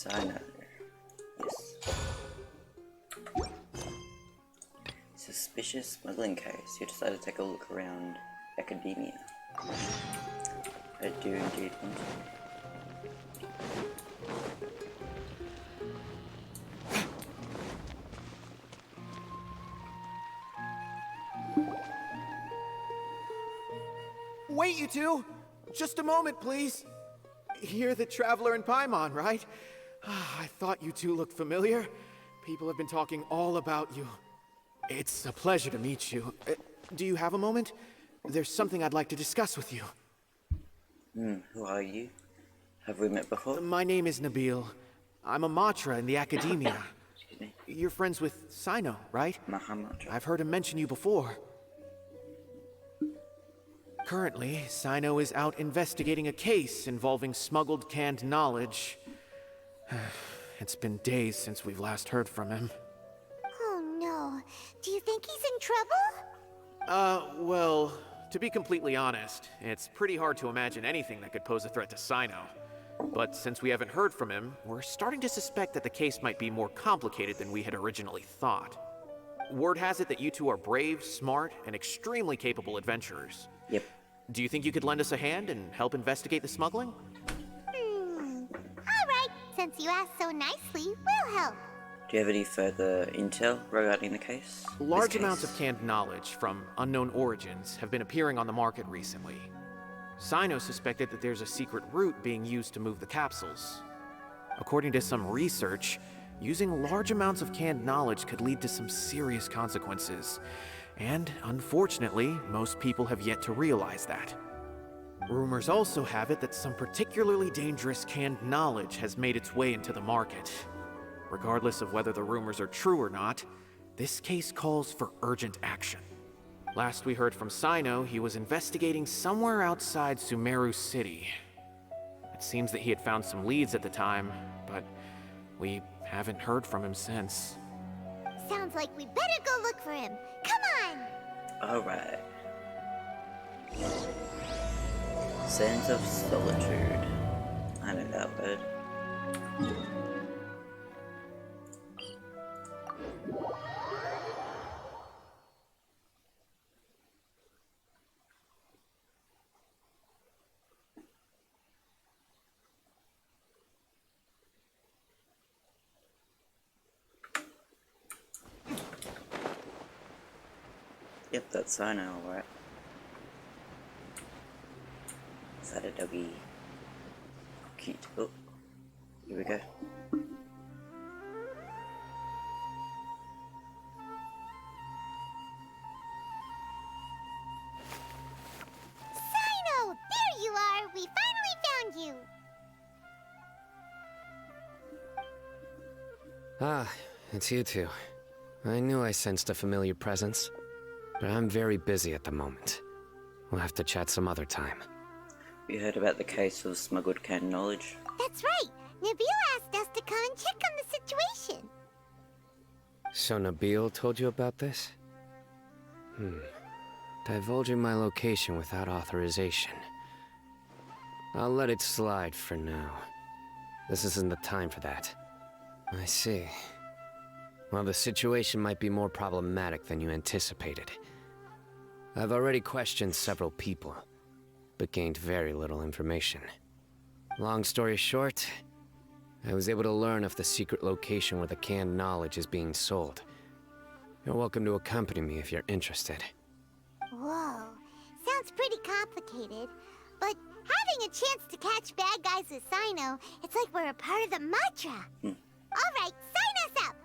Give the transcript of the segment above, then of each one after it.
Cyno. Yes. Suspicious smuggling case. You decided to take a look around academia. I do indeed want to. Wait, you two! Just a moment, please. You're the Traveler in Paimon, right? I thought you two looked familiar. People have been talking all about you. It's a pleasure to meet you. Do you have a moment? There's something I'd like to discuss with you. Who are you? Have we met before? My name is Nabil. I'm a Matra in the Academia. Excuse me. You're friends with Cyno, right? Mahamatra. I've heard him mention you before. Currently, Cyno is out investigating a case involving smuggled canned knowledge. It's been days since we've last heard from him. Oh no. Do you think he's in trouble? Well, to be completely honest, it's pretty hard to imagine anything that could pose a threat to Cyno. But since we haven't heard from him, we're starting to suspect that the case might be more complicated than we had originally thought. Word has it that you two are brave, smart, and extremely capable adventurers. Yep. Do you think you could lend us a hand and help investigate the smuggling? Alright, since you asked so nicely, we'll help. Do you have any further intel regarding the case? Large amounts of canned knowledge from unknown origins have been appearing on the market recently. Cyno suspected that there's a secret route being used to move the capsules. According to some research, using large amounts of canned knowledge could lead to some serious consequences. And unfortunately, most people have yet to realize that. Rumors also have it that some particularly dangerous canned knowledge has made its way into the market. Regardless of whether the rumors are true or not, this case calls for urgent action. Last we heard from Cyno, he was investigating somewhere outside Sumeru City. It seems that he had found some leads at the time, but we haven't heard from him since. Sounds like we better go look for him. Come on! Alright. Sands of Solitude. I know that word. Yep, that's Cyno, alright. Is that a doggy? Cute. Oh, here we go. Cyno! There you are! We finally found you! Ah, it's you two. I knew I sensed a familiar presence, but I'm very busy at the moment. We'll have to chat some other time. You heard about the case of smuggled canned knowledge? That's right! Nabil asked us to come and check on the situation. So Nabil told you about this? Divulging my location without authorization. I'll let it slide for now. This isn't the time for that. I see. Well, the situation might be more problematic than you anticipated. I've already questioned several people, but gained very little information. Long story short, I was able to learn of the secret location where the canned knowledge is being sold. You're welcome to accompany me if you're interested. Whoa, sounds pretty complicated. But having a chance to catch bad guys with Cyno, it's like we're a part of the Matra. Alright, sign us up!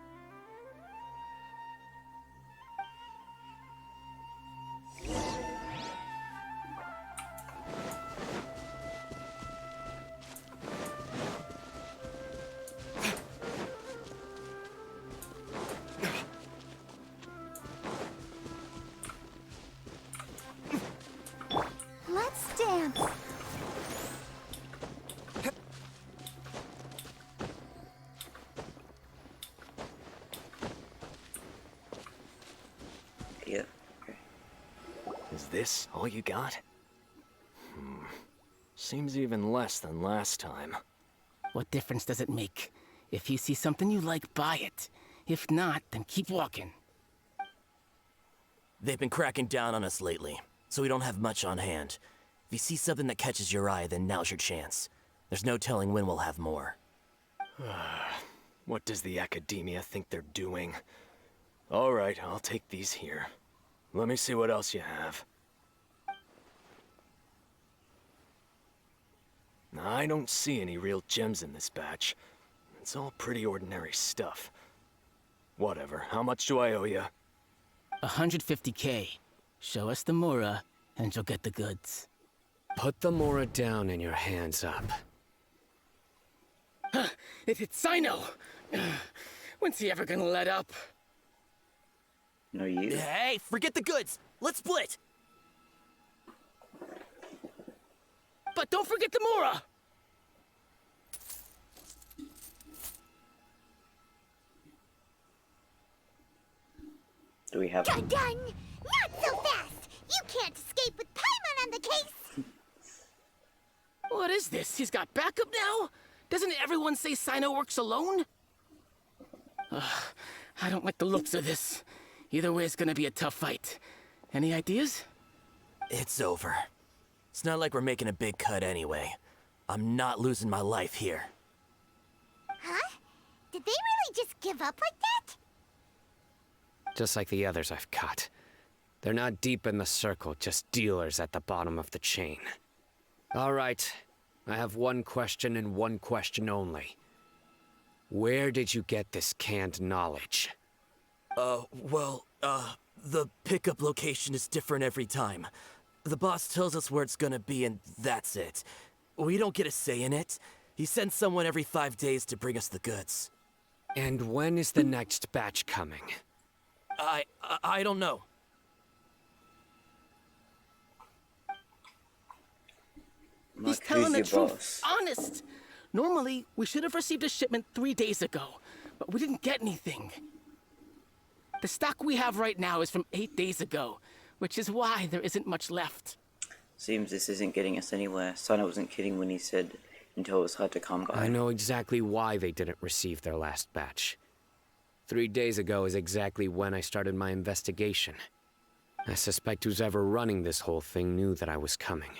Let's dance. Yeah, okay. Is this all you got? Seems even less than last time. What difference does it make? If you see something you like, buy it. If not, then keep walking. They've been cracking down on us lately, so we don't have much on hand. If you see something that catches your eye, then now's your chance. There's no telling when we'll have more. What does the Academia think they're doing? Alright, I'll take these here. Let me see what else you have. I don't see any real gems in this batch. It's all pretty ordinary stuff. Whatever, how much do I owe you? 150K. Show us the Mora, and you'll get the goods. Put the Mora down and your hands up. It hit Cyno! When's he ever gonna let up? No, you. Hey, forget the goods! Let's split! But don't forget the Mora! Do we have? Done! Not so fast! You can't escape with Paimon on the case! What is this? He's got backup now? Doesn't everyone say Cyno works alone? I don't like the looks of this. Either way, it's gonna be a tough fight. Any ideas? It's over. It's not like we're making a big cut anyway. I'm not losing my life here. Huh? Did they really just give up like that? Just like the others I've caught. They're not deep in the circle, just dealers at the bottom of the chain. All right, I have one question and one question only. Where did you get this canned knowledge? The pickup location is different every time. The boss tells us where it's gonna be and that's it. We don't get a say in it. He sends someone every 5 days to bring us the goods. And when is the next batch coming? I don't know. He's telling the truth. Honest. Normally, we should have received a shipment 3 days ago, but we didn't get anything. The stock we have right now is from 8 days ago, which is why there isn't much left. Seems this isn't getting us anywhere. Cyno wasn't kidding when he said until it was hard to come by. I know exactly why they didn't receive their last batch. 3 days ago is exactly when I started my investigation. I suspect who's ever running this whole thing knew that I was coming.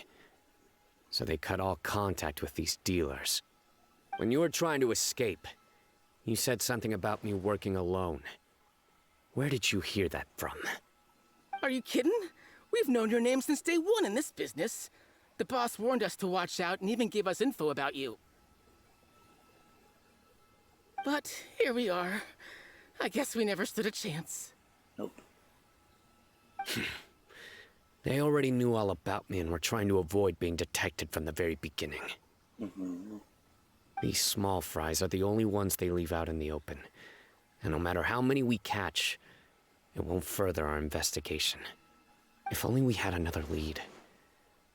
So they cut all contact with these dealers. When you were trying to escape, you said something about me working alone. Where did you hear that from? Are you kidding? We've known your name since day one in this business. The boss warned us to watch out and even gave us info about you. But here we are. I guess we never stood a chance. Nope. They already knew all about me and were trying to avoid being detected from the very beginning. These small fries are the only ones they leave out in the open. And no matter how many we catch, it won't further our investigation. If only we had another lead.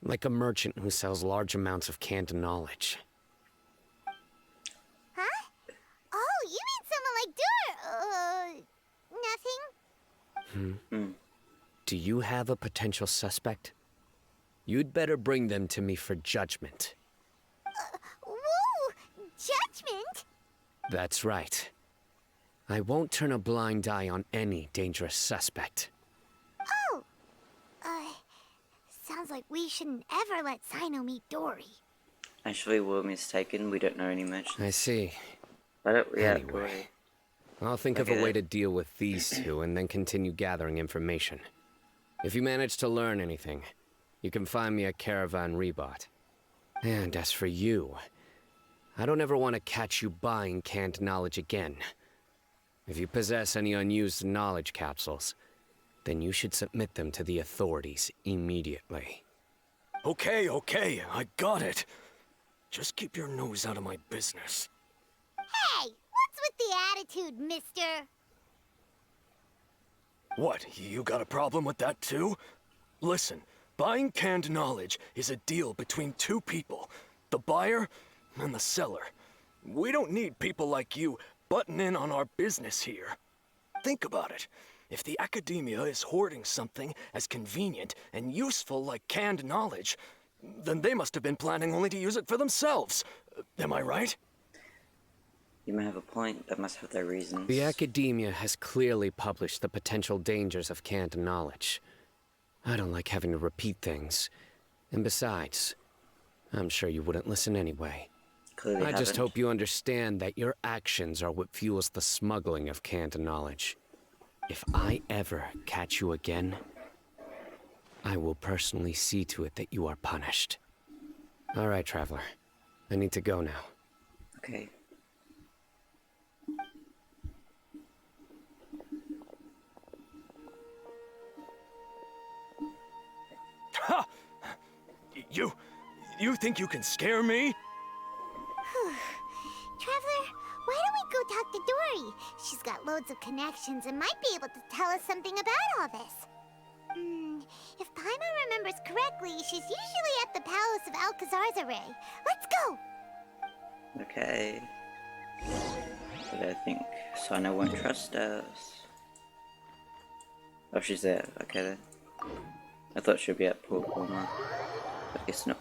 Like a merchant who sells large amounts of canned knowledge. Huh? Oh, you mean someone like nothing? Do you have a potential suspect? You'd better bring them to me for judgment. Whoa! Judgment? That's right. I won't turn a blind eye on any dangerous suspect. Oh! Sounds like we shouldn't ever let Cyno meet Dory. Actually, we're mistaken. We don't know any merchants. I see. I don't. Yeah. Anyway, I'll think of Okay, a way to then. deal with these two and then continue gathering information. If you manage to learn anything, you can find me at Caravan Rebot. And as for you, I don't ever want to catch you buying canned knowledge again. If you possess any unused knowledge capsules, then you should submit them to the authorities immediately. Okay, I got it. Just keep your nose out of my business. Hey! What's with the attitude, mister? What, you got a problem with that too? Listen, buying canned knowledge is a deal between two people, the buyer and the seller. We don't need people like you butting in on our business here. Think about it. If the Academia is hoarding something as convenient and useful like canned knowledge, then they must have been planning only to use it for themselves. Am I right? You may have a point. They must have their reasons. The academia has clearly published the potential dangers of canned knowledge. I don't like having to repeat things. And besides, I'm sure you wouldn't listen anyway. Clearly I just haven't. hope you understand that your actions are what fuels the smuggling of canned knowledge. If I ever catch you again, I will personally see to it that you are punished. All right, Traveler. I need to go now. Okay. Ha! You think you can scare me? Traveler, why don't we go talk to Dory? She's got loads of connections and might be able to tell us something about all this. If Paimon remembers correctly, she's usually at the Palace of Alcazar's array. Let's go! Okay. But I think Cyno won't trust us. Oh, she's there. Okay then. I thought she'd be at Port Corner, but I guess not.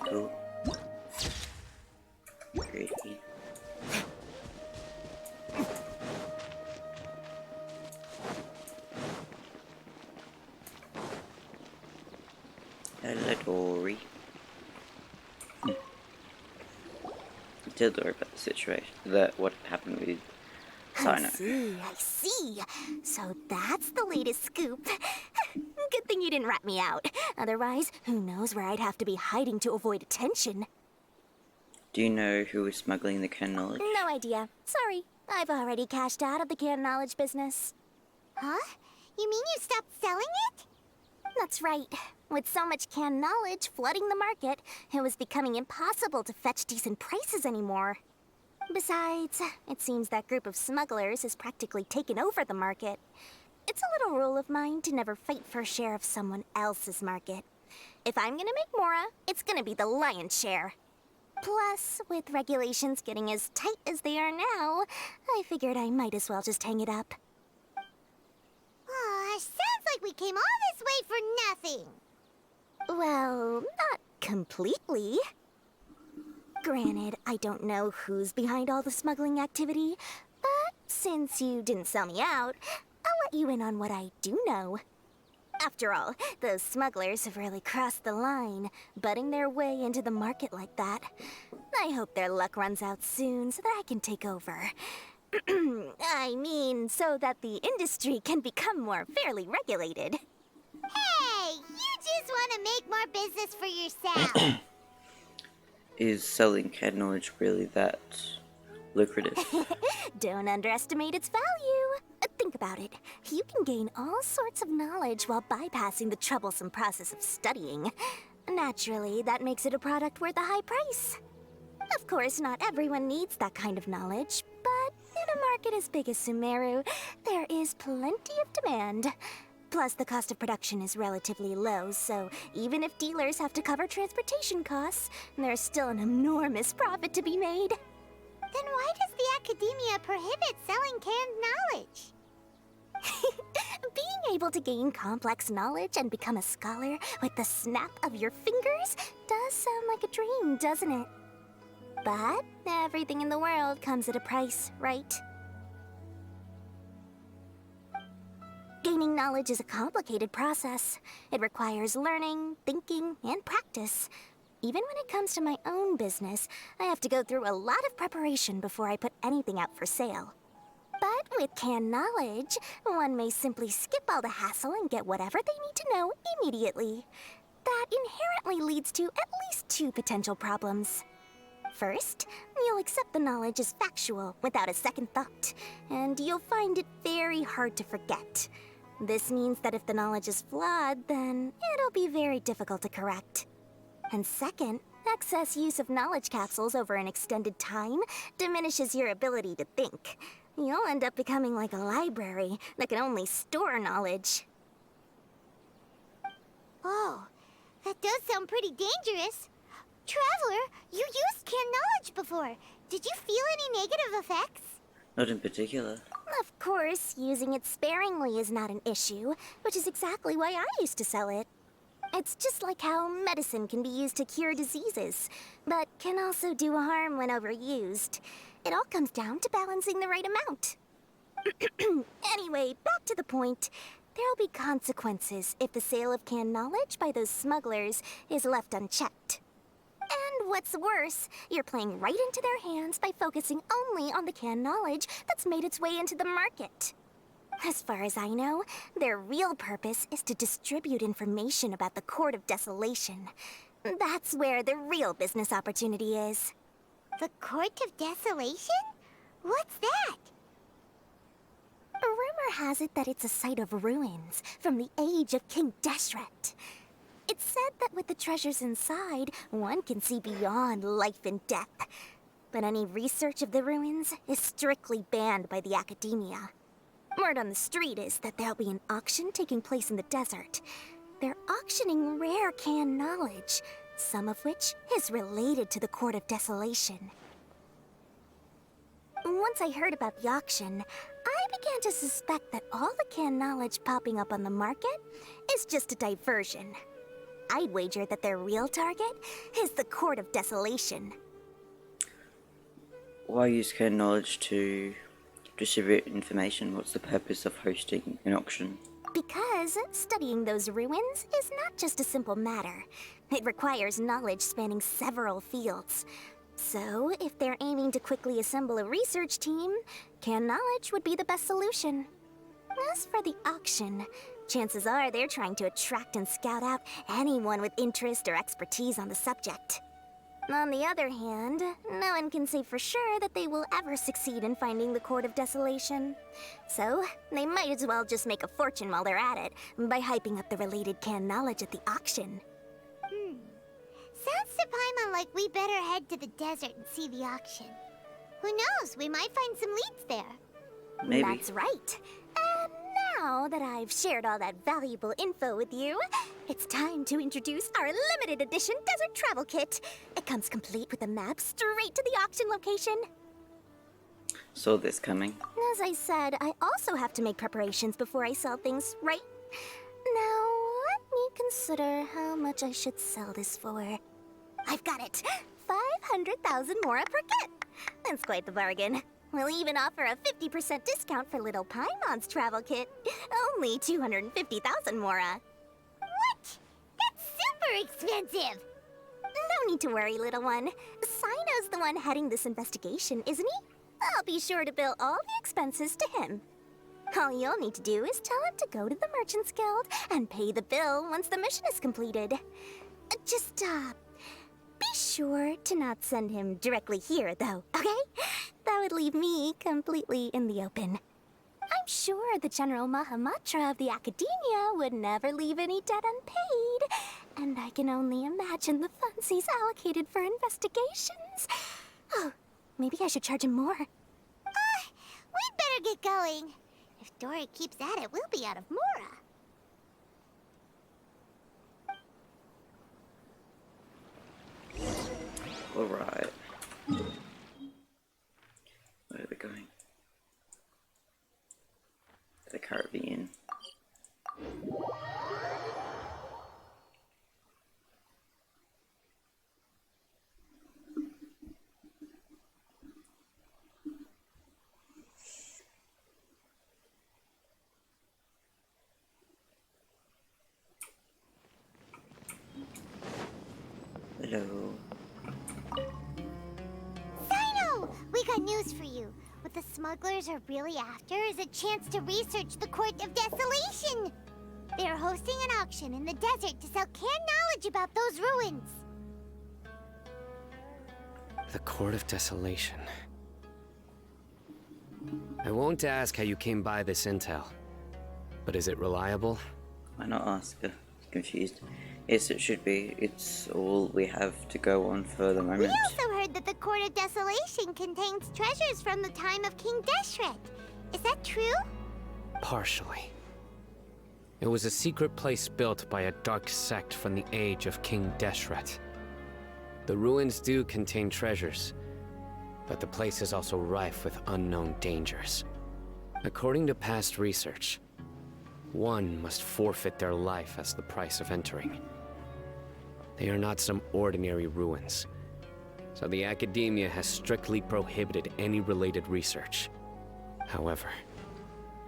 Cool. Pretty. Hello, Dory. Tell Dory about the situation, what happened with Cyno. I see. So that's the latest scoop. Good thing you didn't rat me out. Otherwise, who knows where I'd have to be hiding to avoid attention. Do you know who was smuggling the canned knowledge? No idea. Sorry. I've already cashed out of the canned knowledge business. Huh? You mean you stopped selling it? That's right. With so much canned knowledge flooding the market, it was becoming impossible to fetch decent prices anymore. Besides, it seems that group of smugglers has practically taken over the market. It's a little rule of mine to never fight for a share of someone else's market. If I'm gonna make Mora, it's gonna be the lion's share. Plus, with regulations getting as tight as they are now, I figured I might as well just hang it up. Aw, sounds like we came all this way for nothing. Well, not completely. Granted, I don't know who's behind all the smuggling activity, but since you didn't sell me out, I'll let you in on what I do know. After all, those smugglers have really crossed the line, butting their way into the market like that. I hope their luck runs out soon so that I can take over. I mean, so that the industry can become more fairly regulated. Hey, you just want to make more business for yourself. Is selling canned knowledge really that lucrative? Don't underestimate its value. Think about it. You can gain all sorts of knowledge while bypassing the troublesome process of studying. Naturally, that makes it a product worth a high price. Of course, not everyone needs that kind of knowledge, but in a market as big as Sumeru, there is plenty of demand. Plus, the cost of production is relatively low, so even if dealers have to cover transportation costs, there's still an enormous profit to be made. Then why does the academia prohibit selling canned knowledge? Being able to gain complex knowledge and become a scholar with the snap of your fingers does sound like a dream, doesn't it? But everything in the world comes at a price, right? Gaining knowledge is a complicated process. It requires learning, thinking, and practice. Even when it comes to my own business, I have to go through a lot of preparation before I put anything out for sale. But with canned knowledge, one may simply skip all the hassle and get whatever they need to know immediately. That inherently leads to at least two potential problems. First, you'll accept the knowledge as factual without a second thought, and you'll find it very hard to forget. This means that if the knowledge is flawed, then it'll be very difficult to correct. And second, excess use of knowledge capsules over an extended time diminishes your ability to think. You'll end up becoming like a library that can only store knowledge. Oh, that does sound pretty dangerous. Traveler, you used canned knowledge before. Did you feel any negative effects? Not in particular. Of course, using it sparingly is not an issue, which is exactly why I used to sell it. It's just like how medicine can be used to cure diseases, but can also do harm when overused. It all comes down to balancing the right amount. Anyway, back to the point. There'll be consequences if the sale of canned knowledge by those smugglers is left unchecked. And what's worse, you're playing right into their hands by focusing only on the canned knowledge that's made its way into the market. As far as I know, their real purpose is to distribute information about the Court of Desolation. That's where the real business opportunity is. The Court of Desolation? What's that? Rumor has it that it's a site of ruins from the age of King Deshret. It's said that with the treasures inside, one can see beyond life and death. But any research of the ruins is strictly banned by the academia. Word on the street is that there'll be an auction taking place in the desert. They're auctioning rare canned knowledge, some of which is related to the Court of Desolation. Once I heard about the auction, I began to suspect that all the canned knowledge popping up on the market is just a diversion. I'd wager that their real target is the Court of Desolation. Why use canned knowledge to distribute information? What's the purpose of hosting an auction? Because studying those ruins is not just a simple matter. It requires knowledge spanning several fields. So, if they're aiming to quickly assemble a research team, canned knowledge would be the best solution. As for the auction, chances are they're trying to attract and scout out anyone with interest or expertise on the subject. On the other hand, no one can say for sure that they will ever succeed in finding the Court of Desolation. So, they might as well just make a fortune while they're at it by hyping up the related canned knowledge at the auction. Sounds to Paimon like we better head to the desert and see the auction. Who knows, we might find some leads there. Maybe. That's right. And now that I've shared all that valuable info with you, it's time to introduce our limited edition desert travel kit. It comes complete with a map straight to the auction location. Saw this coming. As I said, I also have to make preparations before I sell things, right? Now, let me consider how much I should sell this for. I've got it! 500,000 mora per kit! That's quite the bargain. We'll even offer a 50% discount for little Paimon's travel kit. Only 250,000 mora. What? That's super expensive! No need to worry, little one. Cyno's the one heading this investigation, isn't he? I'll be sure to bill all the expenses to him. All you'll need to do is tell him to go to the Merchants Guild and pay the bill once the mission is completed. Just, be sure to not send him directly here, though, okay? That would leave me completely in the open. I'm sure the General Mahamatra of the Academia would never leave any debt unpaid, and I can only imagine the funds he's allocated for investigations. Oh, maybe I should charge him more. We'd better get going. If Dora keeps at it, we'll be out of mora. Alright. Where are we going? The Caribbean. Hello. Cyno! We got news for you. What the smugglers are really after is a chance to research the Court of Desolation. They are hosting an auction in the desert to sell canned knowledge about those ruins. The Court of Desolation. I won't ask how you came by this intel, but is it reliable? Why not ask her? Confused. Yes, it should be. It's all we have to go on for the We moment. also heard that the Court of Desolation contains treasures from the time of King Deshret. Is that true? Partially. It was a secret place built by a dark sect from the age of King Deshret. The ruins do contain treasures, but the place is also rife with unknown dangers. According to past research, one must forfeit their life as the price of entering. They are not some ordinary ruins, so the academia has strictly prohibited any related research. However,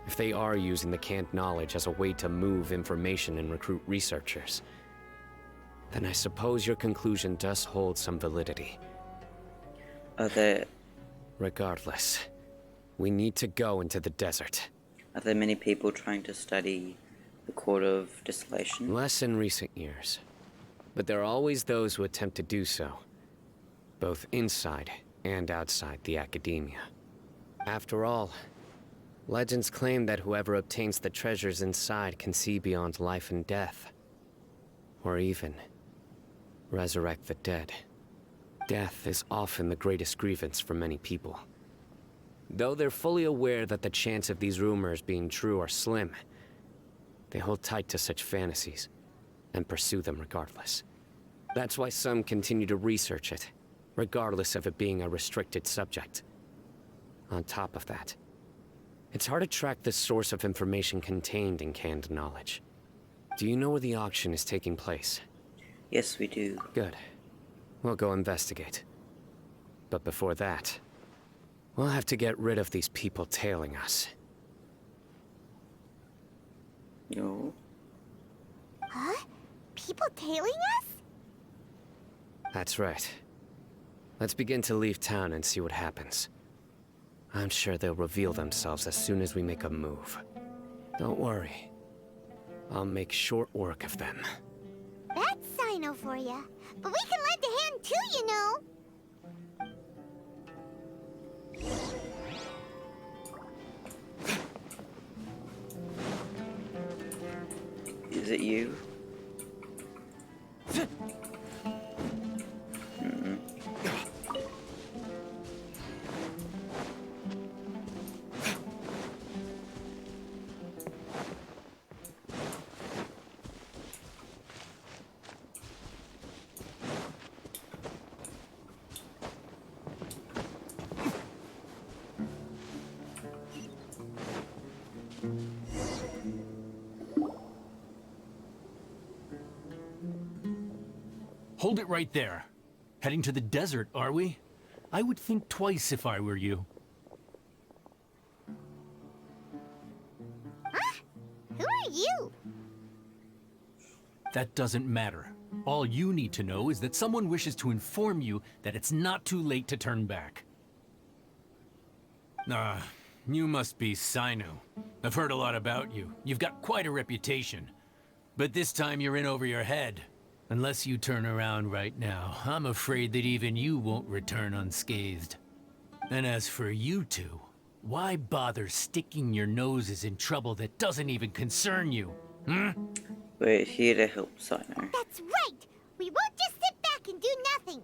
if they are using the canned knowledge as a way to move information and recruit researchers, then I suppose your conclusion does hold some validity. Are there Regardless, we need to go into the desert. many people trying to study the Court of Desolation? Less in recent years, but there are always those who attempt to do so, both inside and outside the academia. After all, legends claim that whoever obtains the treasures inside can see beyond life and death, or even resurrect the dead. Death is often the greatest grievance for many people. Though they're fully aware that the chance of these rumors being true are slim, they hold tight to such fantasies and pursue them regardless. That's why some continue to research it, regardless of it being a restricted subject. On top of that, it's hard to track the source of information contained in canned knowledge. Do you know where the auction is taking place? Yes, we do. Good. We'll go investigate. But before that, we'll have to get rid of these people tailing us. No. Huh? People tailing us? That's right. Let's begin to leave town and see what happens. I'm sure they'll reveal themselves as soon as we make a move. Don't worry. I'll make short work of them. That's Cyno for ya. But we can lend a hand too, you know. Is it you? Hold it right there. Heading to the desert, are we? I would think twice if I were you. Huh? Who are you? That doesn't matter. All you need to know is that someone wishes to inform you that it's not too late to turn back. You must be Cyno. I've heard a lot about you. You've got quite a reputation. But this time you're in over your head. Unless you turn around right now, I'm afraid that even you won't return unscathed. And as for you two, why bother sticking your noses in trouble that doesn't even concern you? We're here to help Cyno. That's right! We won't just sit back and do nothing!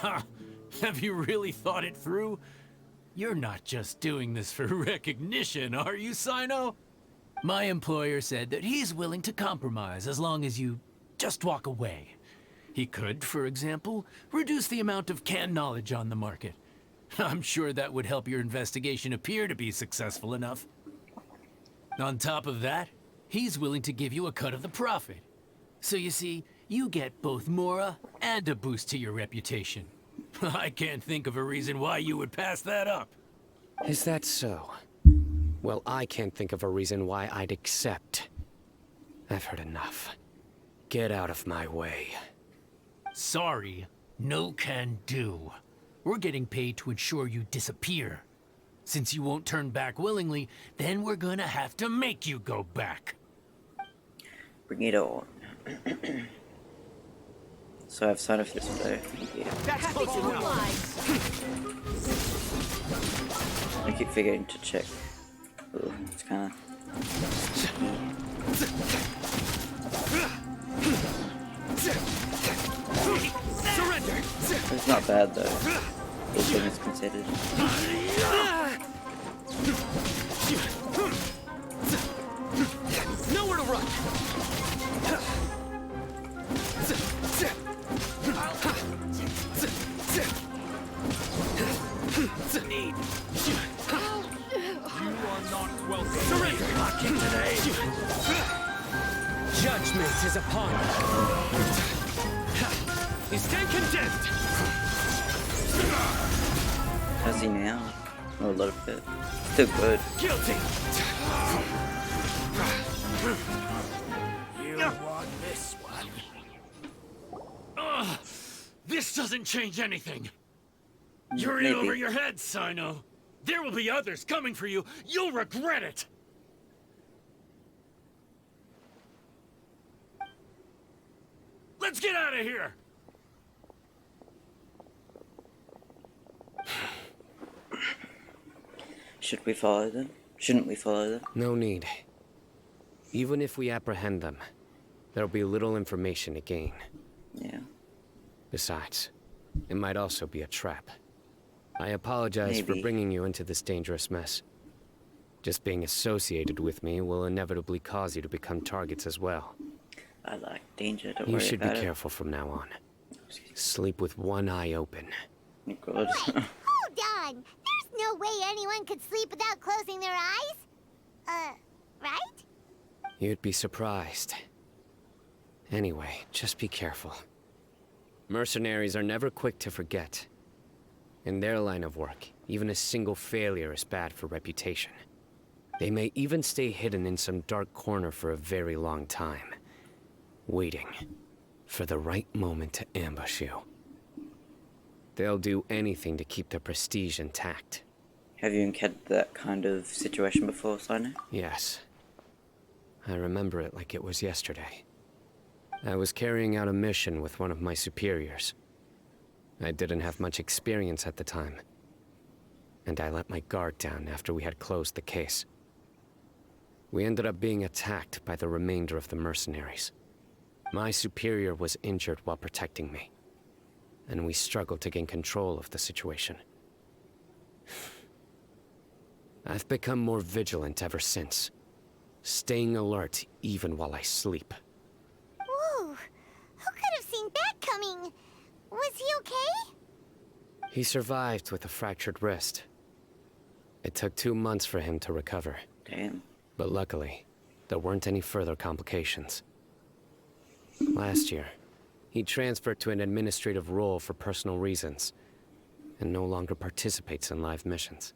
Ha! Have you really thought it through? You're not just doing this for recognition, are you, Cyno? My employer said that he's willing to compromise as long as you just walk away. He could, for example, reduce the amount of canned knowledge on the market. I'm sure that would help your investigation appear to be successful enough. On top of that, he's willing to give you a cut of the profit. So you see, you get both Mora and a boost to your reputation. I can't think of a reason why you would pass that up. Is that so? Well, I can't think of a reason why I'd accept. I've heard enough. Get out of my way. Sorry, no can do. We're getting paid to ensure you disappear. Since you won't turn back willingly, then we're gonna have to make you go back. Bring it on. So I've signed off this window. Yeah. Happy to oblige. I keep forgetting to check. Ooh, it's kinda... Surrender! It's not bad though. All things considered. Nowhere to run! are not welcome. Surrender! Lucky today! Judgment is upon you. You stand condemned! How's he now? Oh, a lot of it. Still good. Guilty! You won this one. This doesn't change anything. You're in Maybe. over your head, Cyno. There will be others coming for you. You'll regret it. Let's get out of here. Should we follow them? Shouldn't we follow them? No need. Even if we apprehend them, there'll be little information to gain. Yeah. Besides, it might also be a trap. I apologize for Maybe. bringing you into this dangerous mess. Just being associated with me will inevitably cause you to become targets as well. I like danger, don't You worry should be about it. careful from now on. Sleep with one eye open. Oh, God. Hold on! There's no way anyone could sleep without closing their eyes. Right? You'd be surprised. Anyway, just be careful. Mercenaries are never quick to forget. In their line of work, even a single failure is bad for reputation. They may even stay hidden in some dark corner for a very long time, waiting for the right moment to ambush you. They'll do anything to keep their prestige intact. Have you encountered that kind of situation before, Cyno? Yes. I remember it like it was yesterday. I was carrying out a mission with one of my superiors. I didn't have much experience at the time, and I let my guard down after we had closed the case. We ended up being attacked by the remainder of the mercenaries. My superior was injured while protecting me, and we struggled to gain control of the situation. I've become more vigilant ever since, staying alert even while I sleep. Whoa! Who could have seen that coming? Was he okay? He survived with a fractured wrist. It took 2 months for him to recover, Damn. but luckily, there weren't any further complications. Last year, he transferred to an administrative role for personal reasons, and no longer participates in live missions.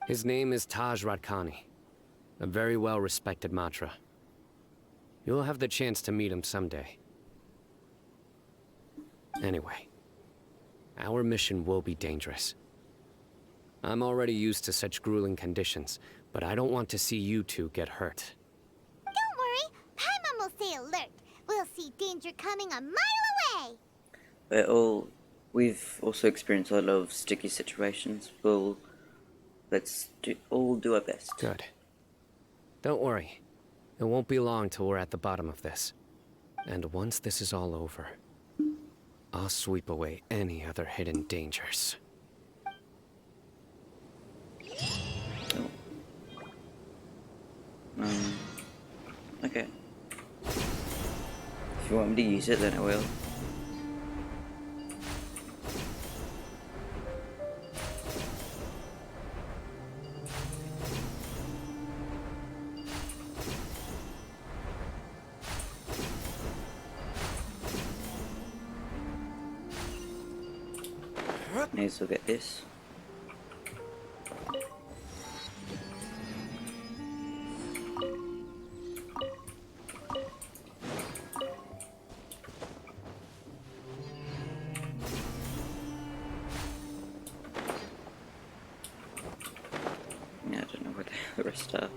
His name is Taj Radkani, a very well-respected Matra. You'll have the chance to meet him someday. Anyway, our mission will be dangerous. I'm already used to such grueling conditions, but I don't want to see you two get hurt. Don't worry, Paimon will stay alert. We'll see danger coming a mile away. We've also experienced a lot of sticky situations. Let's all do our best. Good. Don't worry. It won't be long till we're at the bottom of this. And once this is all over, I'll sweep away any other hidden dangers. Okay. If you want me to use it, then I will. May as well get this. Yeah, I don't know where the rest are.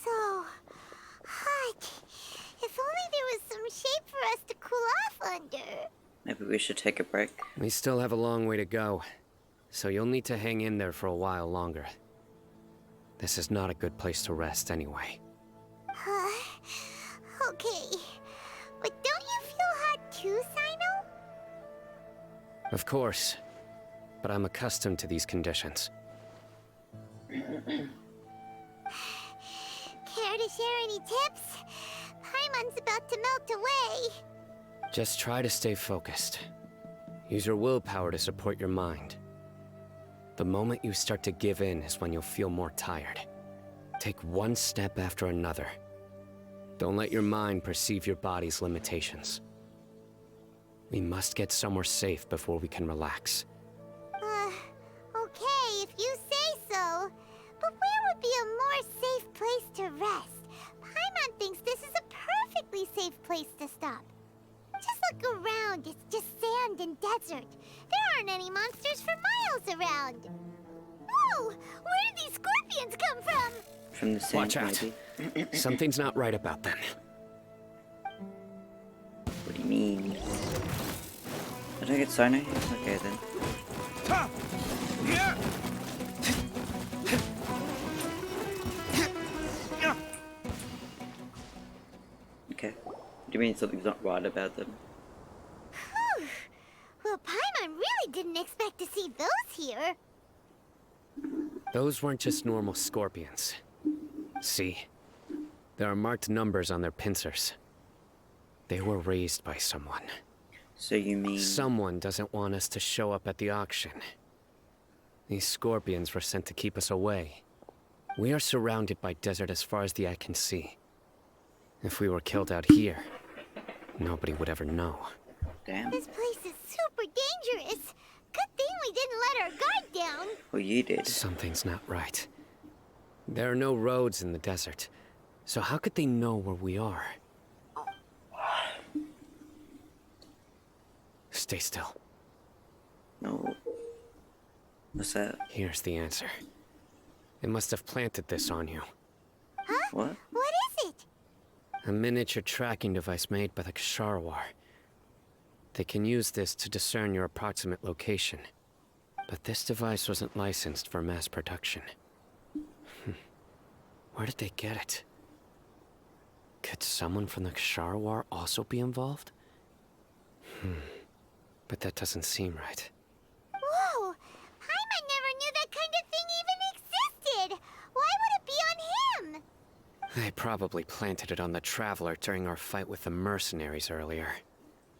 So hot. If only there was some shade for us to cool off under. Maybe we should take a break. We still have a long way to go, so you'll need to hang in there for a while longer. This is not a good place to rest anyway. Okay. But don't you feel hot too, Cyno? Of course. but I'm accustomed to these conditions. Care to share any tips? Paimon's about to melt away. Just try to stay focused. Use your willpower to support your mind. The moment you start to give in is when you'll feel more tired. Take one step after another. Don't let your mind perceive your body's limitations. We must get somewhere safe before we can relax. Okay, if you say so. But where would be a more safe place to rest? Paimon thinks this is a perfectly safe place to stop. Just look around, it's just sand and desert. There aren't any monsters for miles around. Whoa! Where did these scorpions come from? From the sand, Watch out. maybe? Something's not right about them. What do you mean? I don't get Cyno here? Okay then. Okay. Do you mean something's not right about them? Whew. Well, Paimon really didn't expect to see those here. Those weren't just normal scorpions. See? There are marked numbers on their pincers. They were raised by someone. So you mean... Someone doesn't want us to show up at the auction. These scorpions were sent to keep us away. We are surrounded by desert as far as the eye can see. If we were killed out here, nobody would ever know. Damn. This place is super dangerous. Good thing we didn't let our guard down. Well, you did. Something's not right. There are no roads in the desert, so how could they know where we are? Stay still. No. What's that? Here's the answer. It must have planted this on you. Huh? What? What is it? A miniature tracking device made by the Ksharawar. They can use this to discern your approximate location. But this device wasn't licensed for mass production. Where did they get it? Could someone from the Ksharawar also be involved? But that doesn't seem right. Whoa! Paimon never knew that kind of thing even existed! Why would it be on him? They probably planted it on the Traveler during our fight with the mercenaries earlier.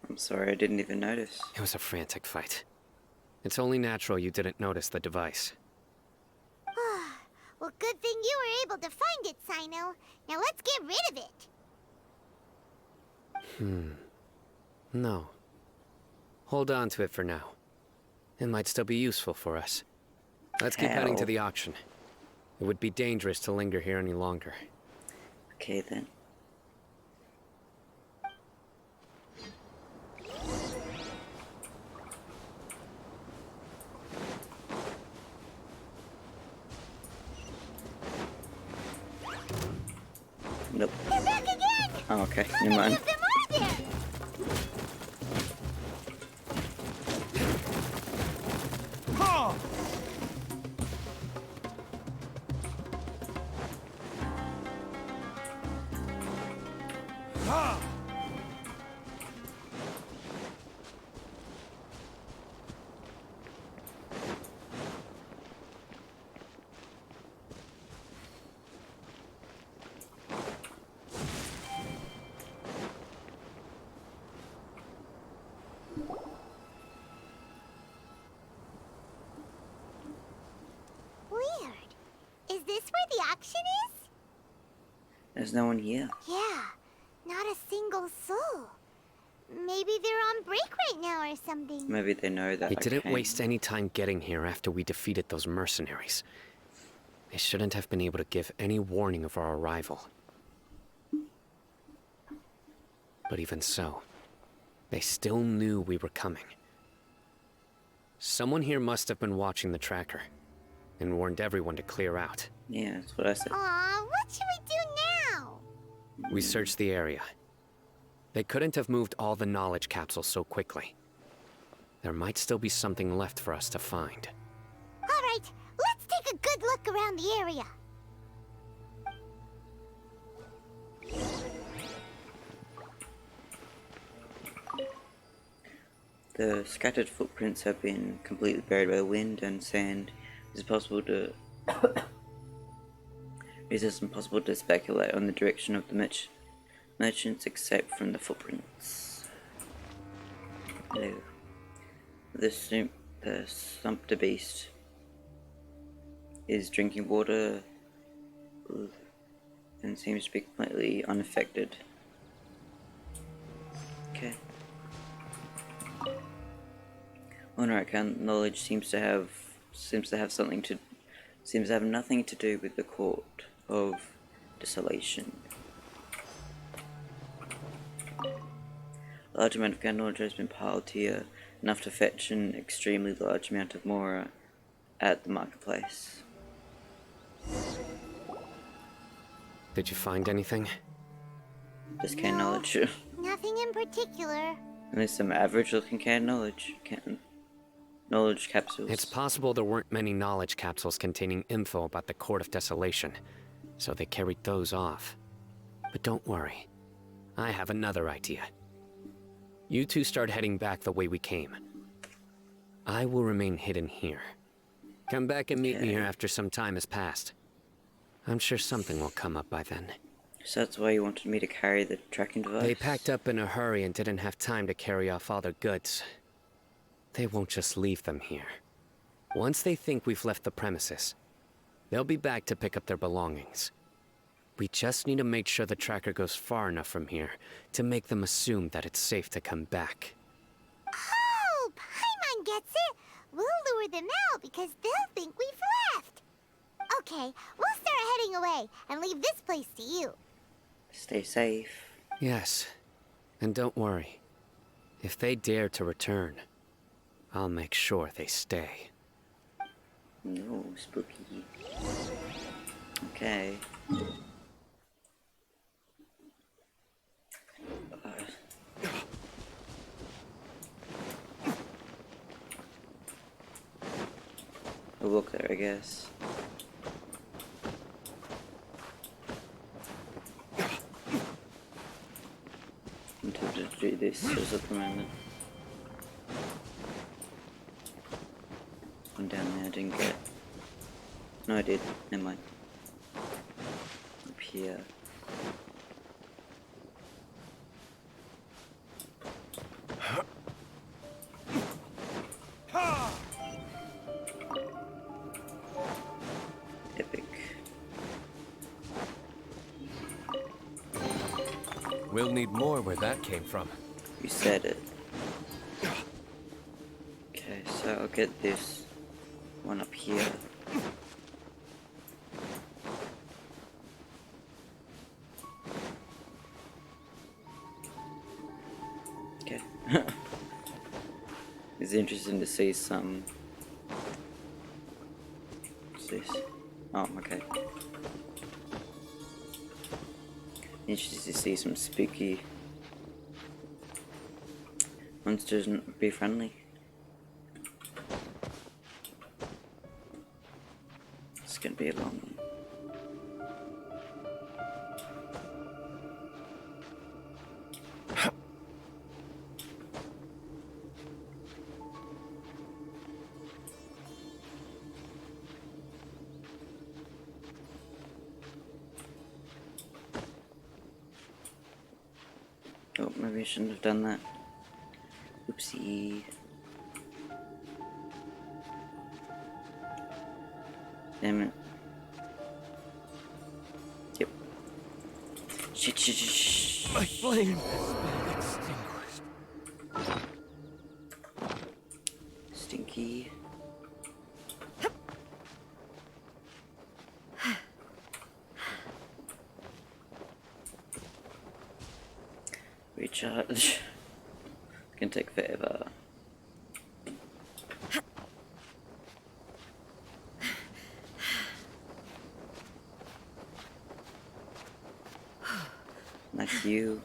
I'm sorry, I didn't even notice. It was a frantic fight. It's only natural you didn't notice the device. Well, good thing you were able to find it, Cyno. Now let's get rid of it. No. Hold on to it for now. It might still be useful for us. Let's keep heading to the auction. It would be dangerous to linger here any longer. Okay then. Nope. They're back again! Oh, okay. How Never many mind. of them are there? Weird. Is this where the auction is? There's no one here. Yeah, not a single soul. Maybe they're on break right now or something. Maybe they know that We I didn't came. waste any time getting here after we defeated those mercenaries. They shouldn't have been able to give any warning of our arrival. But even so, they still knew we were coming. Someone here must have been watching the tracker and warned everyone to clear out. Yeah, that's what I said. Aw, what should we do now? We searched the area. They couldn't have moved all the knowledge capsules so quickly. There might still be something left for us to find. All right, let's take a good look around the area. The scattered footprints have been completely buried by the wind and sand. It is possible to it is impossible to speculate on the direction of the merchants except from the footprints. Hello. The sumpter beast is drinking water and seems to be completely unaffected. Okay. On our account, knowledge seems to have nothing to do with the court of desolation. A large amount of knowledge has been piled here, enough to fetch an extremely large amount of mora at the marketplace. Did you find anything? Just canned knowledge. Nothing in particular. At least some average looking canned knowledge. Knowledge capsules. It's possible there weren't many knowledge capsules containing info about the Court of Desolation, so they carried those off. But don't worry. I have another idea. You two start heading back the way we came. I will remain hidden here. Come back and meet me here after some time has passed. I'm sure something will come up by then. So that's why you wanted me to carry the tracking device? They packed up in a hurry and didn't have time to carry off all their goods. They won't just leave them here. Once they think we've left the premises, they'll be back to pick up their belongings. We just need to make sure the tracker goes far enough from here to make them assume that it's safe to come back. Oh, Paimon gets it. We'll lure them out because they'll think we've left. Okay, we'll start heading away and leave this place to you. Stay safe. Yes, and don't worry. If they dare to return, I'll make sure they stay. No, spooky. Okay. We'll look there, I guess. I'm tempted to do this just at the moment. One down there I didn't get. No, I did. Never mind. Up here. Epic. We'll need more where that came from. You said it. Okay, so I'll get this one up here. Okay. It's interesting to see some. What's this? Oh, okay. Interesting to see some spooky monsters and be friendly. It's gonna be a long one. Oh, maybe I shouldn't have done that. Oopsie. Damn it. Yep. Shit. My flame has been extinguished. Stinky. Recharge. Can take forever. Like you.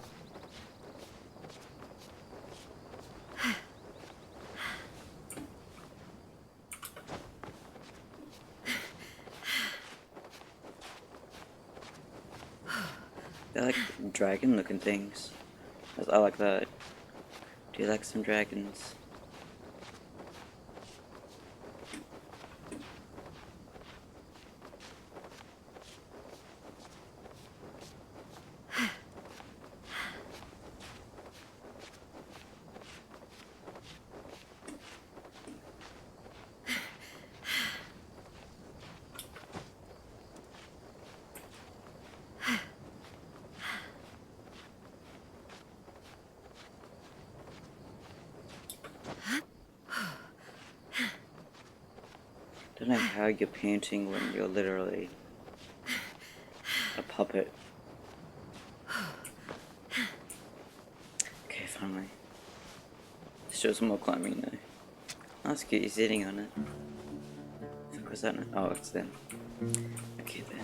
They're like dragon looking things. I like that. Do you like some dragons? don't know how you're painting when you're literally a puppet. Okay, finally. Let's do some more climbing though. That's cute, he's sitting on it. Was that not? Oh, it's them. Okay then.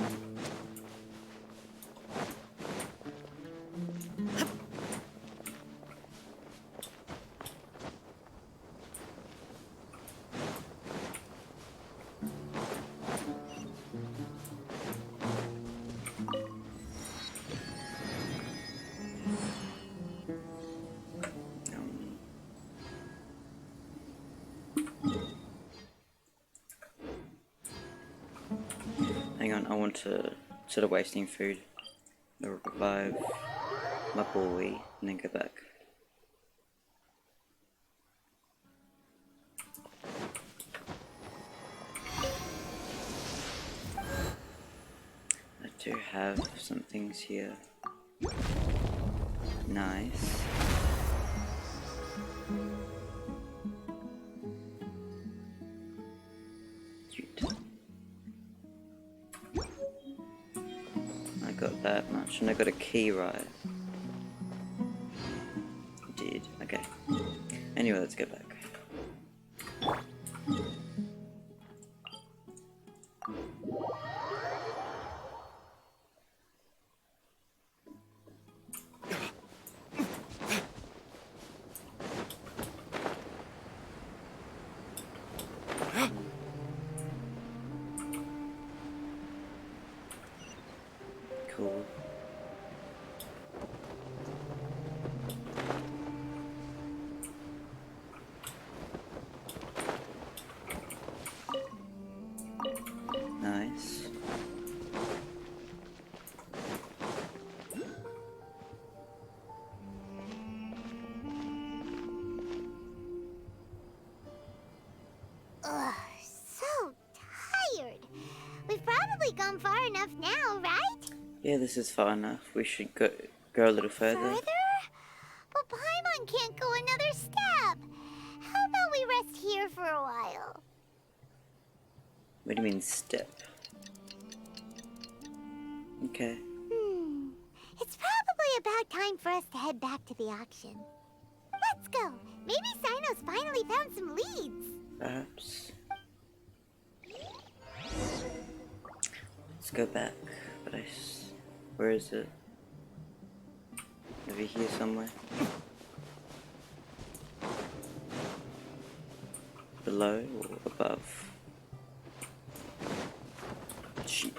Hang on, I want to, instead of wasting food, revive my boy and then go back. I do have some things here. Nice. Cute. I got that much, and I got a key, right? Did. Okay. Anyway, let's go back. Cool. Nice. Ugh, so tired. We've probably gone far enough now, right? Yeah, this is far enough. We should go a little further. Further? But Paimon can't go another step. How about we rest here for a while? What do you mean step? Okay. It's probably about time for us to head back to the auction. Let's go. Maybe Cyno's finally found some leads. Perhaps. Let's go back. But where is it? Over here somewhere. Below or above? Sheet.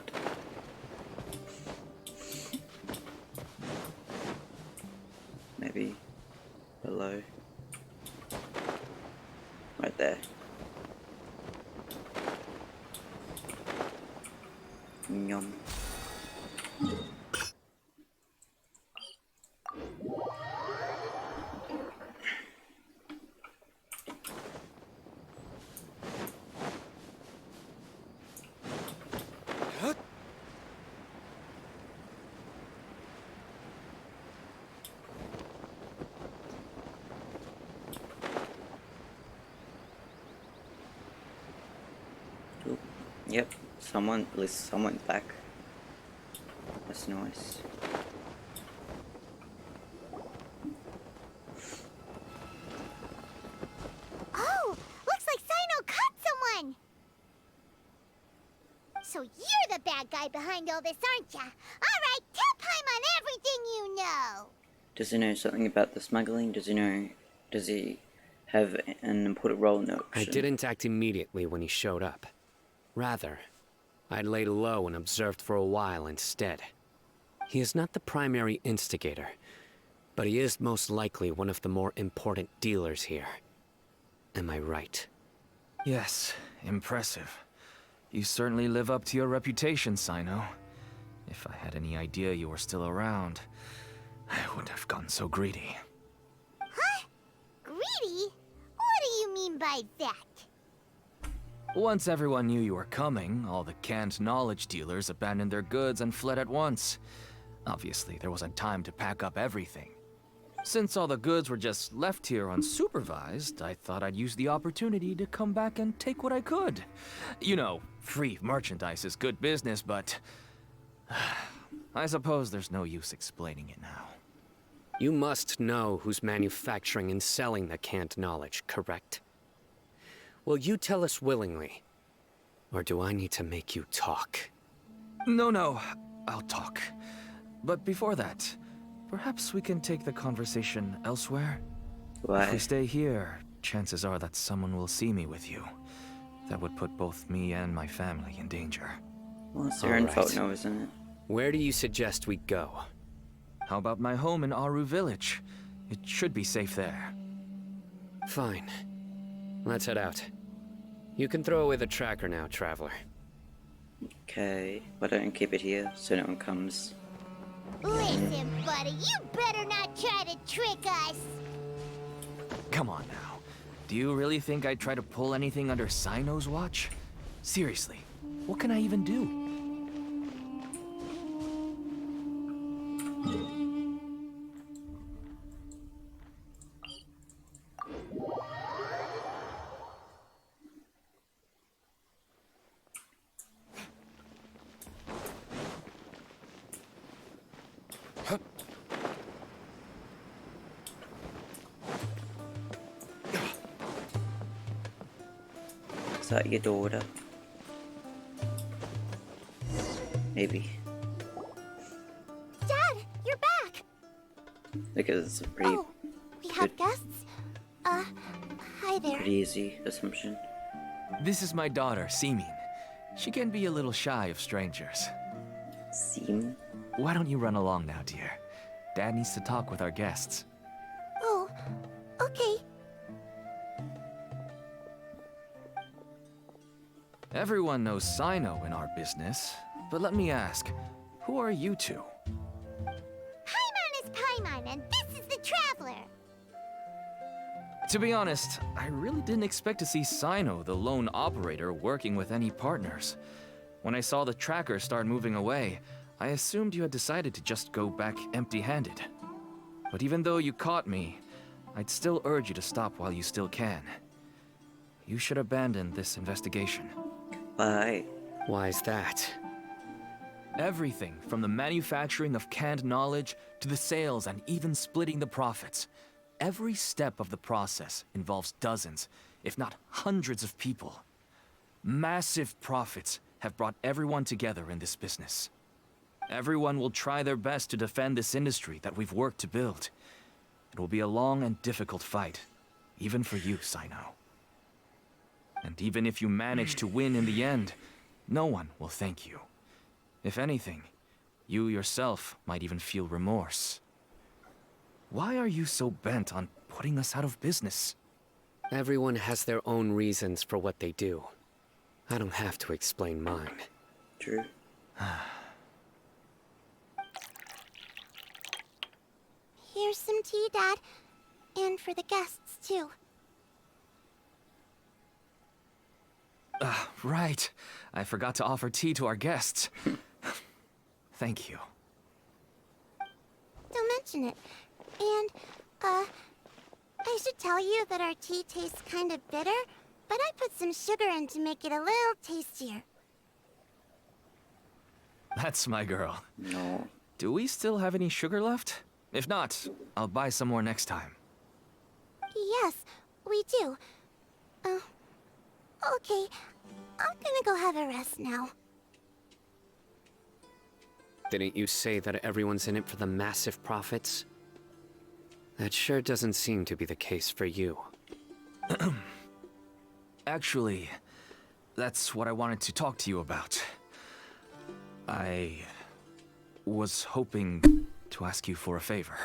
Maybe below. Right there. Yum. Ooh, yep, at least someone back. That's nice. Oh, looks like Cyno caught someone. So you're the bad guy behind all this, aren't ya? All right, tell Paimon everything you know. Does he know something about the smuggling? Does he have an important role in the auction? I didn't act immediately when he showed up. Rather, I laid low and observed for a while instead. He is not the primary instigator, but he is most likely one of the more important dealers here. Am I right? Yes, impressive. You certainly live up to your reputation, Cyno. If I had any idea you were still around, I wouldn't have gotten so greedy. Huh? Greedy? What do you mean by that? Once everyone knew you were coming, all the canned knowledge dealers abandoned their goods and fled at once. Obviously, there wasn't time to pack up everything. Since all the goods were just left here unsupervised, I thought I'd use the opportunity to come back and take what I could. You know, free merchandise is good business, but I suppose there's no use explaining it now. You must know who's manufacturing and selling the canned knowledge, correct? Will you tell us willingly? Or do I need to make you talk? No, I'll talk. But before that, perhaps we can take the conversation elsewhere? Why? If we stay here, chances are that someone will see me with you. That would put both me and my family in danger. Well, it's your own Alright. fault now, isn't it? Where do you suggest we go? How about my home in Aru Village? It should be safe there. Fine. Let's head out. You can throw away the tracker now, traveler. Okay, why don't you keep it here so no one comes? Listen, buddy, you better not try to trick us. Come on now. Do you really think I'd try to pull anything under Cyno's watch? Seriously, what can I even do? Is that your daughter? Maybe. Dad, you're back! Because it's a pretty, Oh, we have guests? Hi there. pretty easy assumption. This is my daughter, Simin. She can be a little shy of strangers. Seem? Why don't you run along now, dear? Dad needs to talk with our guests. Oh, okay. Everyone knows Cyno in our business, but let me ask, who are you two? Paimon is Paimon, and this is the Traveler. To be honest, I really didn't expect to see Cyno, the lone operator, working with any partners. When I saw the tracker start moving away, I assumed you had decided to just go back empty-handed. But even though you caught me, I'd still urge you to stop while you still can. You should abandon this investigation. Why? Why is that? Everything from the manufacturing of canned knowledge to the sales and even splitting the profits. Every step of the process involves dozens, if not hundreds of people. Massive profits have brought everyone together in this business. Everyone will try their best to defend this industry that we've worked to build. It will be a long and difficult fight, even for you, Cyno. And even if you manage to win in the end, no one will thank you. If anything, you yourself might even feel remorse. Why are you so bent on putting us out of business? Everyone has their own reasons for what they do. I don't have to explain mine. True. Here's some tea, Dad. And for the guests, too. Right. I forgot to offer tea to our guests. Thank you. Don't mention it. And, I should tell you that our tea tastes kind of bitter, but I put some sugar in to make it a little tastier. That's my girl. No. Do we still have any sugar left? If not, I'll buy some more next time. Yes, we do. Okay. I'm gonna go have a rest now. Didn't you say that everyone's in it for the massive profits? That sure doesn't seem to be the case for you. Actually, that's what I wanted to talk to you about. I was hoping to ask you for a favor.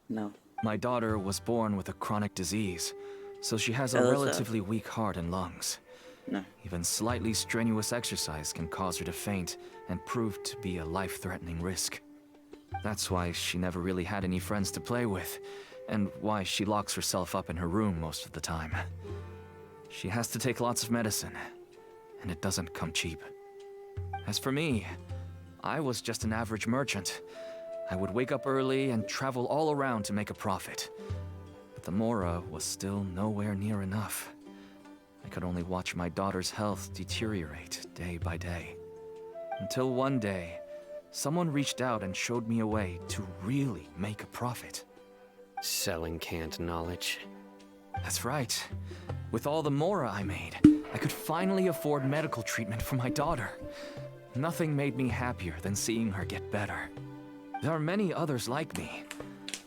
No. My daughter was born with a chronic disease, so she has a Elsa. relatively weak heart and lungs. No. Even slightly strenuous exercise can cause her to faint and prove to be a life-threatening risk. That's why she never really had any friends to play with, and why she locks herself up in her room most of the time. She has to take lots of medicine, and it doesn't come cheap. As for me, I was just an average merchant. I would wake up early and travel all around to make a profit. But the Mora was still nowhere near enough. I could only watch my daughter's health deteriorate day by day. Until one day, someone reached out and showed me a way to really make a profit. Selling canned knowledge. That's right. With all the Mora I made, I could finally afford medical treatment for my daughter. Nothing made me happier than seeing her get better. There are many others like me.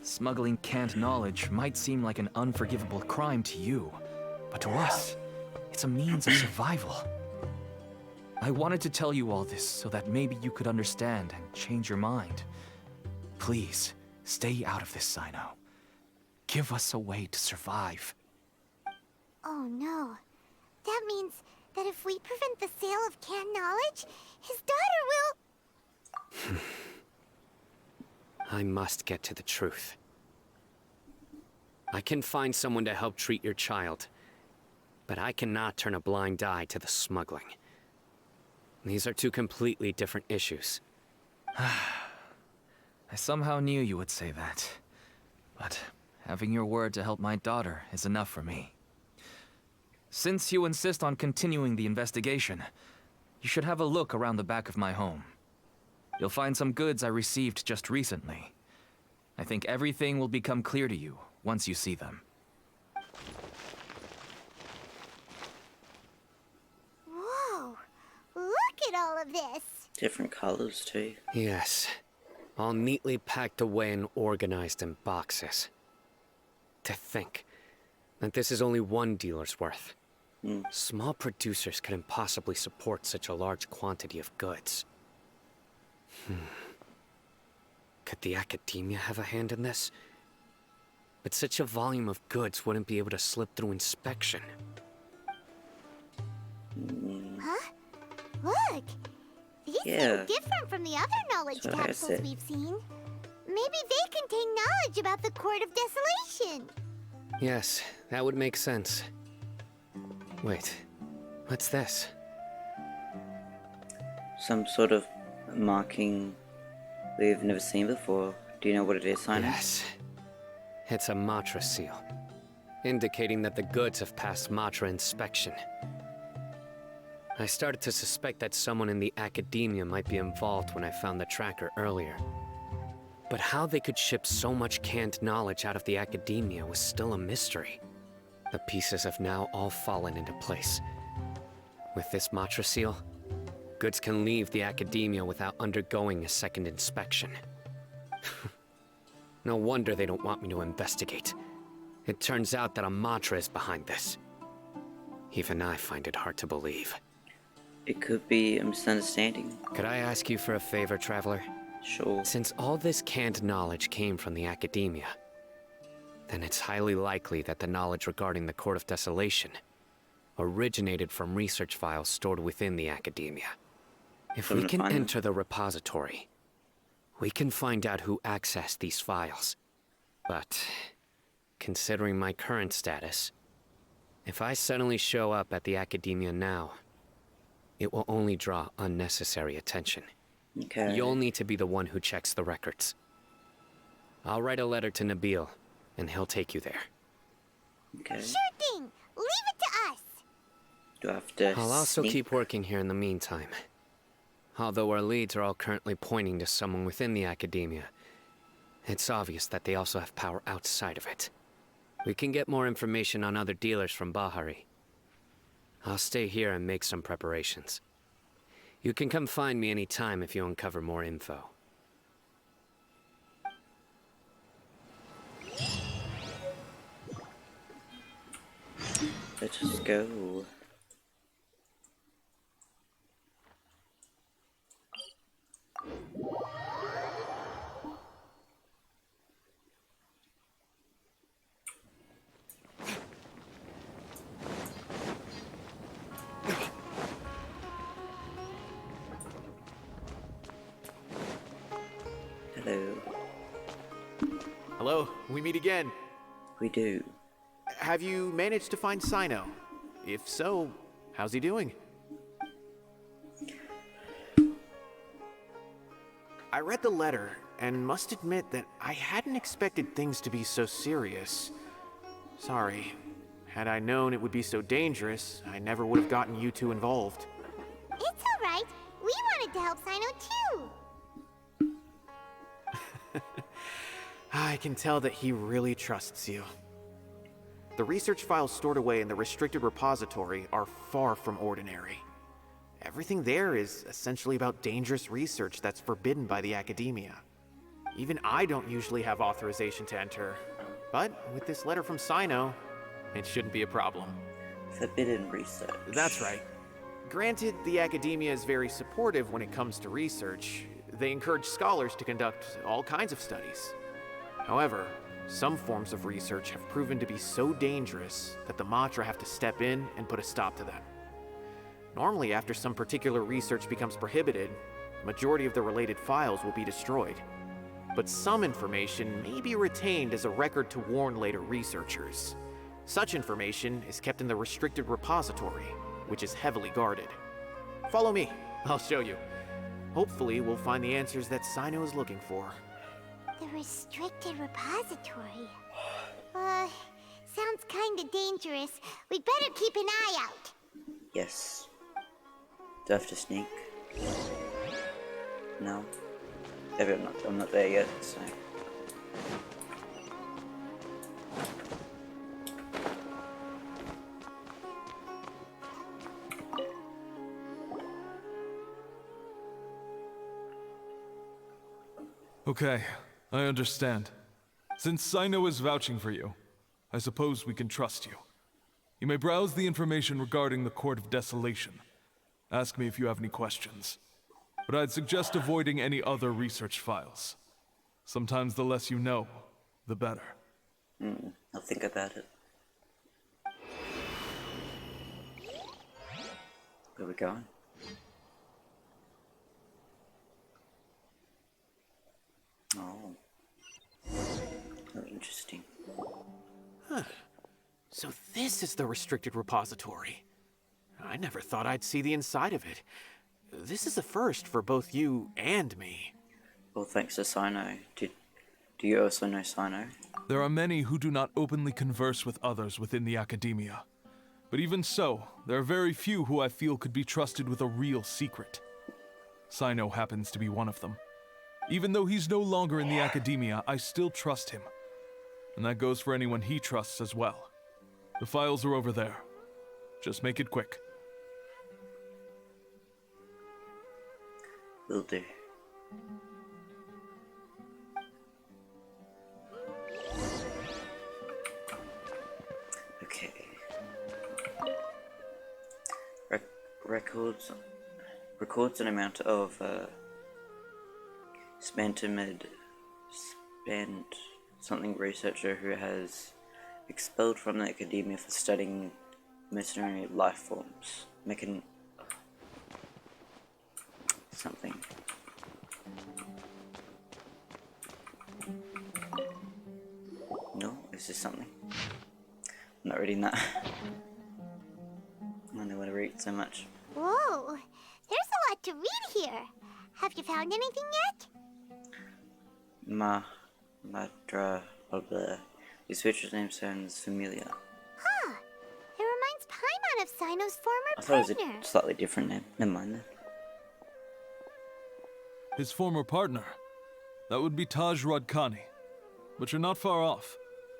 Smuggling canned knowledge might seem like an unforgivable crime to you, but to us, it's a means of survival. I wanted to tell you all this so that maybe you could understand and change your mind. Please, stay out of this, Cyno. Give us a way to survive. Oh no. That means that if we prevent the sale of canned knowledge, his daughter will... I must get to the truth. I can find someone to help treat your child, but I cannot turn a blind eye to the smuggling. These are two completely different issues. I somehow knew you would say that. But having your word to help my daughter is enough for me. Since you insist on continuing the investigation, you should have a look around the back of my home. You'll find some goods I received just recently. I think everything will become clear to you once you see them. Whoa! Look at all of this! Different colors too. Yes. All neatly packed away and organized in boxes. To think that this is only one dealer's worth. Small producers could impossibly support such a large quantity of goods. Could the academia have a hand in this? But such a volume of goods wouldn't be able to slip through inspection. Huh? Look! These Yeah. seem different from the other knowledge That's what I capsules said. we've seen. Maybe they contain knowledge about the Court of Desolation. Yes, that would make sense. Wait, what's this? Some sort of marking we've never seen before. Do you know what it is, Cyno? Yes. It's a Matra seal, indicating that the goods have passed Matra inspection. I started to suspect that someone in the academia might be involved when I found the tracker earlier. But how they could ship so much canned knowledge out of the academia was still a mystery. The pieces have now all fallen into place. With this Matra seal, goods can leave the academia without undergoing a second inspection. No wonder they don't want me to investigate. It turns out that a Matra is behind this. Even I find it hard to believe. It could be a misunderstanding. Could I ask you for a favor, Traveler? Sure. Since all this canned knowledge came from the academia, then it's highly likely that the knowledge regarding the Court of Desolation originated from research files stored within the academia. If we can enter the repository, we can find out who accessed these files. But, considering my current status, if I suddenly show up at the academia now, it will only draw unnecessary attention. Okay. You'll need to be the one who checks the records. I'll write a letter to Nabil, and he'll take you there. Okay. Sure thing! Leave it to us! Do I have to I'll also sneak? keep working here in the meantime. Although our leads are all currently pointing to someone within the academia, it's obvious that they also have power outside of it. We can get more information on other dealers from Bahari. I'll stay here and make some preparations. You can come find me anytime if you uncover more info. Let us go. Hello. Hello, we meet again. We do. Have you managed to find Cyno? If so, how's he doing? I read the letter. and must admit that I hadn't expected things to be so serious. Sorry. Had I known it would be so dangerous, I never would have gotten you two involved. It's alright. We wanted to help Cyno too. I can tell that he really trusts you. The research files stored away in the restricted repository are far from ordinary. Everything there is essentially about dangerous research that's forbidden by the academia. Even I don't usually have authorization to enter, but with this letter from Cyno, it shouldn't be a problem. Forbidden research. That's right. Granted, the academia is very supportive when it comes to research. They encourage scholars to conduct all kinds of studies. However, some forms of research have proven to be so dangerous that the Matra have to step in and put a stop to them. Normally, after some particular research becomes prohibited, the majority of the related files will be destroyed. But some information may be retained as a record to warn later researchers. Such information is kept in the restricted repository, which is heavily guarded. Follow me, I'll show you. Hopefully, we'll find the answers that Cyno is looking for. The restricted repository. Sounds kinda dangerous. We'd better keep an eye out. Yes. Do I have to sneak? No. Maybe I'm not there yet, so... Okay, I understand. Since Cyno is vouching for you, I suppose we can trust you. You may browse the information regarding the Court of Desolation. Ask me if you have any questions. But I'd suggest avoiding any other research files. Sometimes the less you know, the better. I'll think about it. Where we going? Oh. Oh, interesting. Huh. So this is the restricted repository. I never thought I'd see the inside of it. This is a first for both you and me. Well, thanks to Cyno. Do you also know Cyno? There are many who do not openly converse with others within the academia. But even so, there are very few who I feel could be trusted with a real secret. Cyno happens to be one of them. Even though he's no longer in the academia, I still trust him. And that goes for anyone he trusts as well. The files are over there. Just make it quick. Will do. Okay. Records an amount of spent something researcher who has expelled from the academia for studying mercenary life forms. Something. No, is this something? I'm not reading that. I don't know what to read so much. Whoa, there's a lot to read here. Have you found anything yet? Madra, blah blah. This witch's name sounds familiar. Huh. It reminds Paimon of Cyno's I former thought it partner. was a slightly different name. Never mind then. His former partner. That would be Taj Radkani. But you're not far off.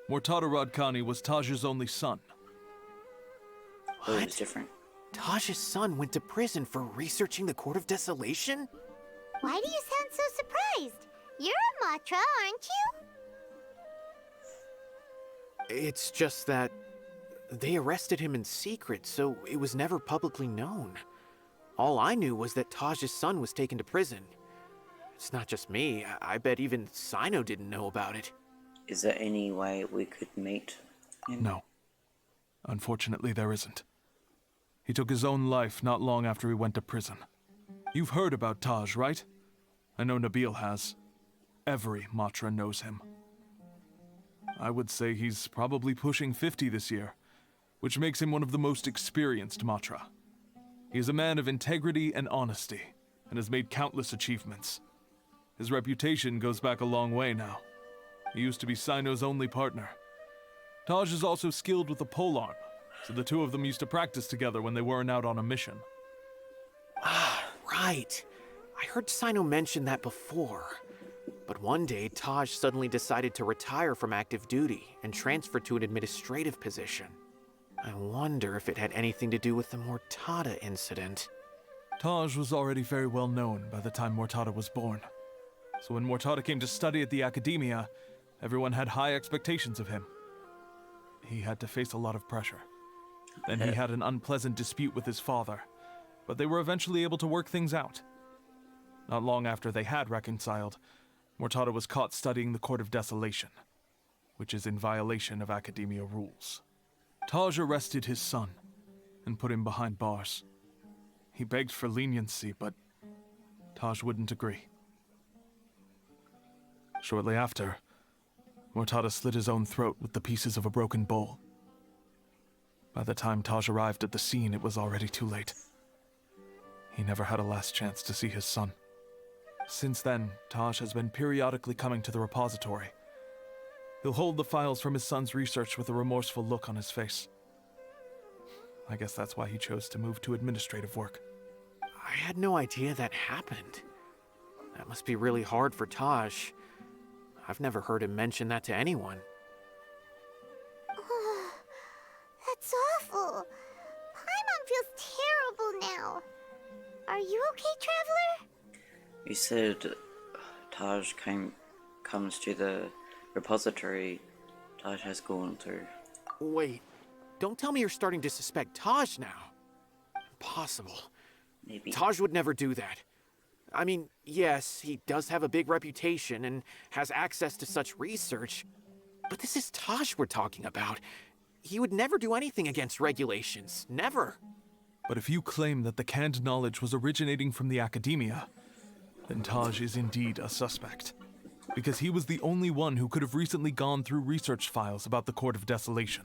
Mortada Radkani was Taj's only son. Oh, it was different. Taj's son went to prison for researching the Court of Desolation? Why do you sound so surprised? You're a Matra, aren't you? It's just that they arrested him in secret, so it was never publicly known. All I knew was that Taj's son was taken to prison. It's not just me. I bet even Cyno didn't know about it. Is there any way we could meet him? No. Unfortunately, there isn't. He took his own life not long after he went to prison. You've heard about Taj, right? I know Nabil has. Every Matra knows him. I would say he's probably pushing 50 this year, which makes him one of the most experienced Matra. He is a man of integrity and honesty, and has made countless achievements. His reputation goes back a long way now. He used to be Cyno's only partner. Taj is also skilled with the polearm, so the two of them used to practice together when they weren't out on a mission. Ah, right. I heard Cyno mention that before. But one day, Taj suddenly decided to retire from active duty and transfer to an administrative position. I wonder if it had anything to do with the Mortada incident. Taj was already very well known by the time Mortada was born. So when Mortada came to study at the Academia, everyone had high expectations of him. He had to face a lot of pressure. Then he had an unpleasant dispute with his father, but they were eventually able to work things out. Not long after they had reconciled, Mortada was caught studying the Court of Desolation, which is in violation of Academia rules. Taj arrested his son and put him behind bars. He begged for leniency, but Taj wouldn't agree. Shortly after, Mortada slit his own throat with the pieces of a broken bowl. By the time Taj arrived at the scene, it was already too late. He never had a last chance to see his son. Since then, Taj has been periodically coming to the repository. He'll hold the files from his son's research with a remorseful look on his face. I guess that's why he chose to move to administrative work. I had no idea that happened. That must be really hard for Taj. I've never heard him mention that to anyone. That's awful. Paimon feels terrible now. Are you okay, Traveler? You said Taj comes to the repository Taj has gone through. Wait, don't tell me you're starting to suspect Taj now. Impossible. Maybe. Taj would never do that. I mean, yes, he does have a big reputation and has access to such research, but this is Taj we're talking about. He would never do anything against regulations. Never. But if you claim that the canned knowledge was originating from the Academia, then Taj is indeed a suspect. Because he was the only one who could have recently gone through research files about the Court of Desolation.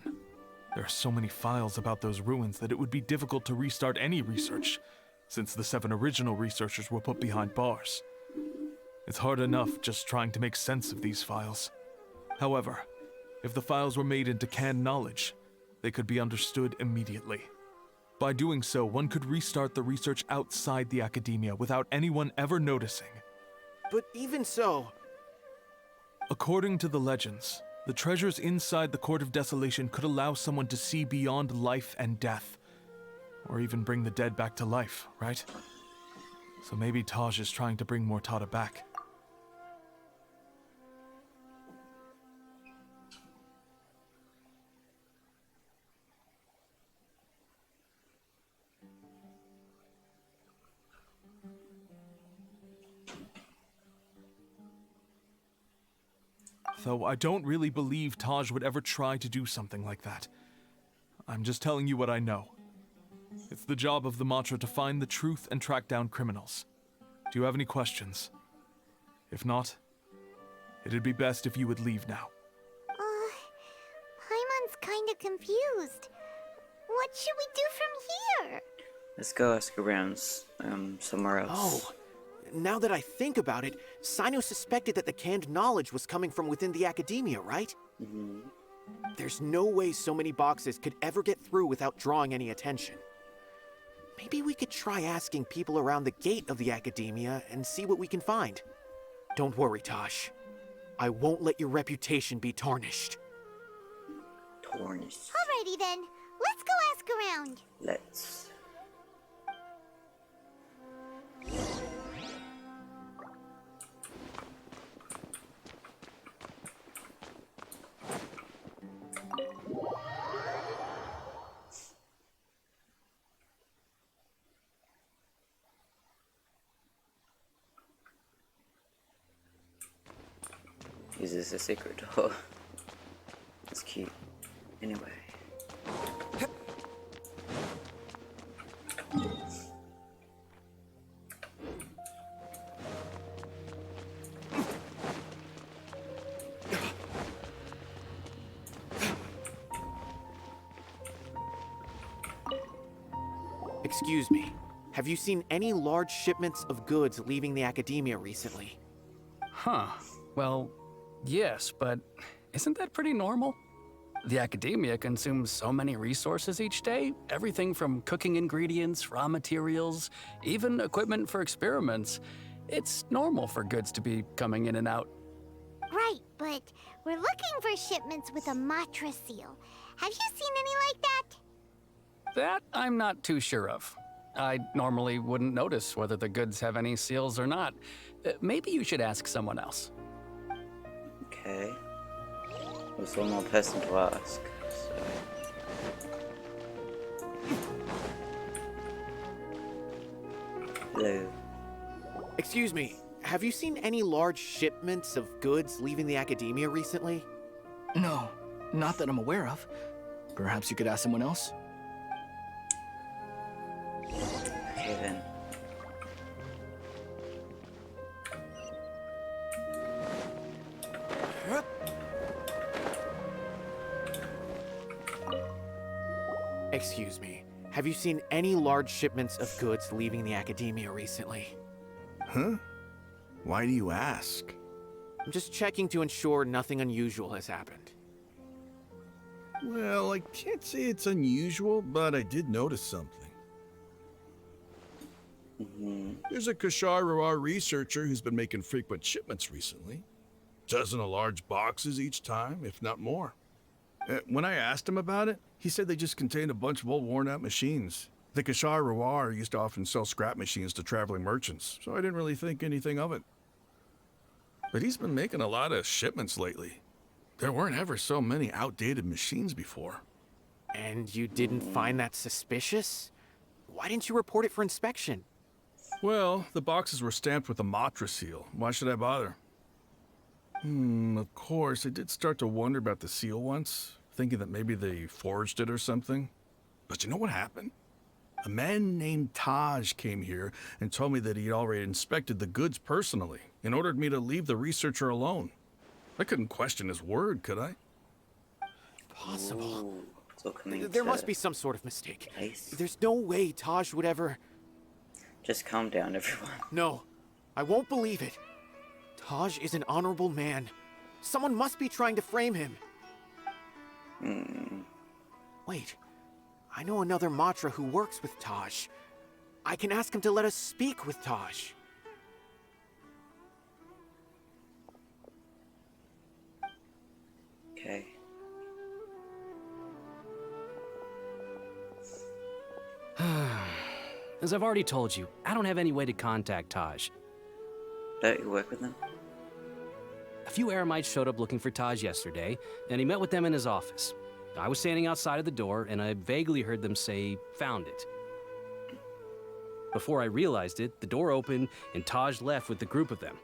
There are so many files about those ruins that it would be difficult to restart any research, since the 7 original researchers were put behind bars. It's hard enough just trying to make sense of these files. However, if the files were made into canned knowledge, they could be understood immediately. By doing so, one could restart the research outside the Academia without anyone ever noticing. But even so... According to the legends, the treasures inside the Court of Desolation could allow someone to see beyond life and death. Or even bring the dead back to life, right? So maybe Taj is trying to bring Mortada back. Though I don't really believe Taj would ever try to do something like that. I'm just telling you what I know. It's the job of the Matra to find the truth and track down criminals. Do you have any questions? If not, it'd be best if you would leave now. Paimon's kinda confused. What should we do from here? Let's go ask around somewhere else. Oh, now that I think about it, Cyno suspected that the canned knowledge was coming from within the Academia, right? Mm-hmm. There's no way so many boxes could ever get through without drawing any attention. Maybe we could try asking people around the gate of the Academia and see what we can find. Don't worry, Tosh. I won't let your reputation be tarnished. Tarnished. Alrighty then, let's go ask around. Let's. Is this a secret door? It's cute. Anyway. Excuse me. Have you seen any large shipments of goods leaving the Academia recently? Huh. Well, yes, but isn't that pretty normal? The academia consumes so many resources each day. Everything from cooking ingredients, raw materials, even equipment for experiments. It's normal for goods to be coming in and out. Right, but we're looking for shipments with a Matra seal. Have you seen any like that? That I'm not too sure of. I normally wouldn't notice whether the goods have any seals or not. Maybe you should ask someone else. Okay. There's one more person to ask, so... Hello. Excuse me, have you seen any large shipments of goods leaving the academia recently? No, not that I'm aware of. Perhaps you could ask someone else? Okay then. Excuse me, have you seen any large shipments of goods leaving the academia recently? Huh? Why do you ask? I'm just checking to ensure nothing unusual has happened. Well, I can't say it's unusual, but I did notice something. There's a Kashar researcher who's been making frequent shipments recently. Dozen of large boxes each time, if not more. When I asked him about it, he said they just contained a bunch of old worn-out machines. The Kashar used to often sell scrap machines to traveling merchants, so I didn't really think anything of it. But he's been making a lot of shipments lately. There weren't ever so many outdated machines before. And you didn't find that suspicious? Why didn't you report it for inspection? Well, the boxes were stamped with a Matra seal. Why should I bother? Of course, I did start to wonder about the seal once, thinking that maybe they forged it or something. But you know what happened? A man named Taj came here and told me that he'd already inspected the goods personally and ordered me to leave the researcher alone. I couldn't question his word, could I? Possible. Ooh, there must be some sort of mistake. Nice. There's no way Taj would ever... Just calm down, everyone. No, I won't believe it. Taj is an honorable man. Someone must be trying to frame him. Wait, I know another Matra who works with Taj. I can ask him to let us speak with Taj. Okay. As I've already told you, I don't have any way to contact Taj. Don't you work with them? A few Eremites showed up looking for Taj yesterday, and he met with them in his office. I was standing outside of the door, and I vaguely heard them say, "Found it." Before I realized it, the door opened, and Taj left with the group of them.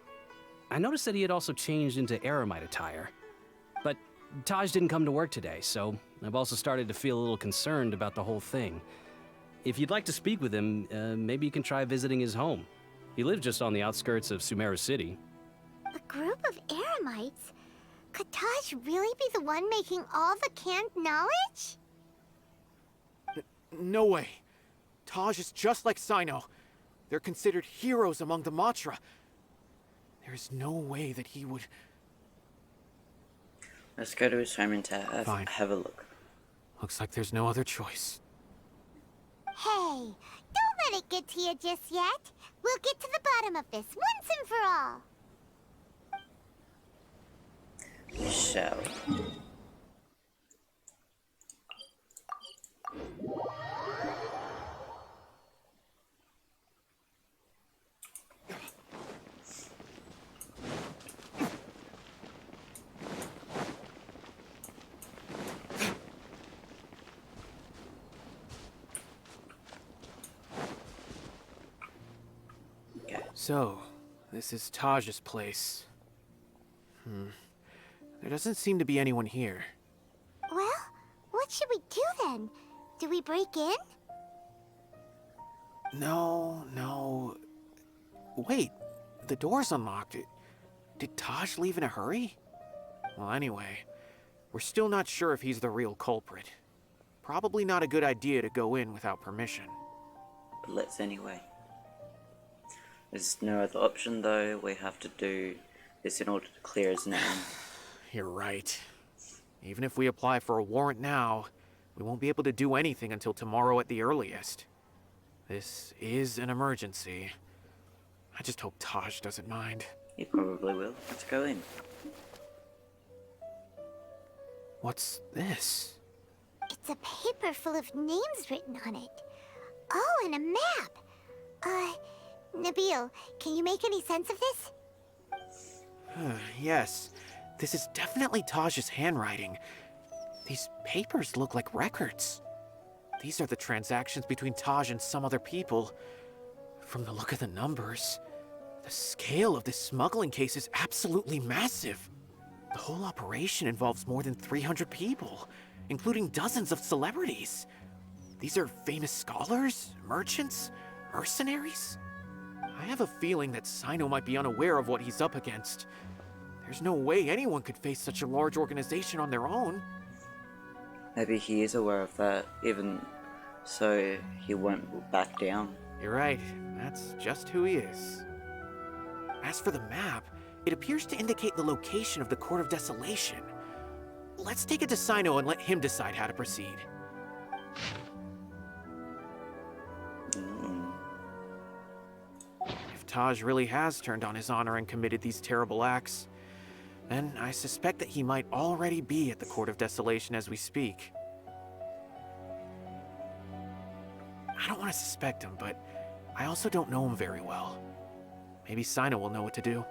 I noticed that he had also changed into Eremite attire. But Taj didn't come to work today, so I've also started to feel a little concerned about the whole thing. If you'd like to speak with him, maybe you can try visiting his home. He lives just on the outskirts of Sumeru City. A group of Eremites? Could Taj really be the one making all the canned knowledge? No way. Taj is just like Cyno. They're considered heroes among the Matra. There's no way that he would... Let's go to his home and have a look. Looks like there's no other choice. Hey, don't let it get to you just yet. We'll get to the bottom of this once and for all. We shall. So, this is Taj's place. There doesn't seem to be anyone here. Well, what should we do then? Do we break in? No. Wait, the door's unlocked. Did Taj leave in a hurry? Well, anyway, we're still not sure if he's the real culprit. Probably not a good idea to go in without permission. But let's anyway. There's no other option though. We have to do this in order to clear his name. You're right. Even if we apply for a warrant now, we won't be able to do anything until tomorrow at the earliest. This is an emergency. I just hope Taj doesn't mind. He probably will. Let's go in. What's this? It's a paper full of names written on it. Oh, and a map. Nabil, can you make any sense of this? Yes, this is definitely Taj's handwriting. These papers look like records. These are the transactions between Taj and some other people. From the look of the numbers, the scale of this smuggling case is absolutely massive. The whole operation involves more than 300 people, including dozens of celebrities. These are famous scholars, merchants, mercenaries. I have a feeling that Cyno might be unaware of what he's up against. There's no way anyone could face such a large organization on their own. Maybe he is aware of that, even so he won't back down. You're right, that's just who he is. As for the map, it appears to indicate the location of the Court of Desolation. Let's take it to Cyno and let him decide how to proceed. If Taj really has turned on his honor and committed these terrible acts, then I suspect that he might already be at the Court of Desolation as we speak. I don't want to suspect him, but I also don't know him very well. Maybe Cyno will know what to do.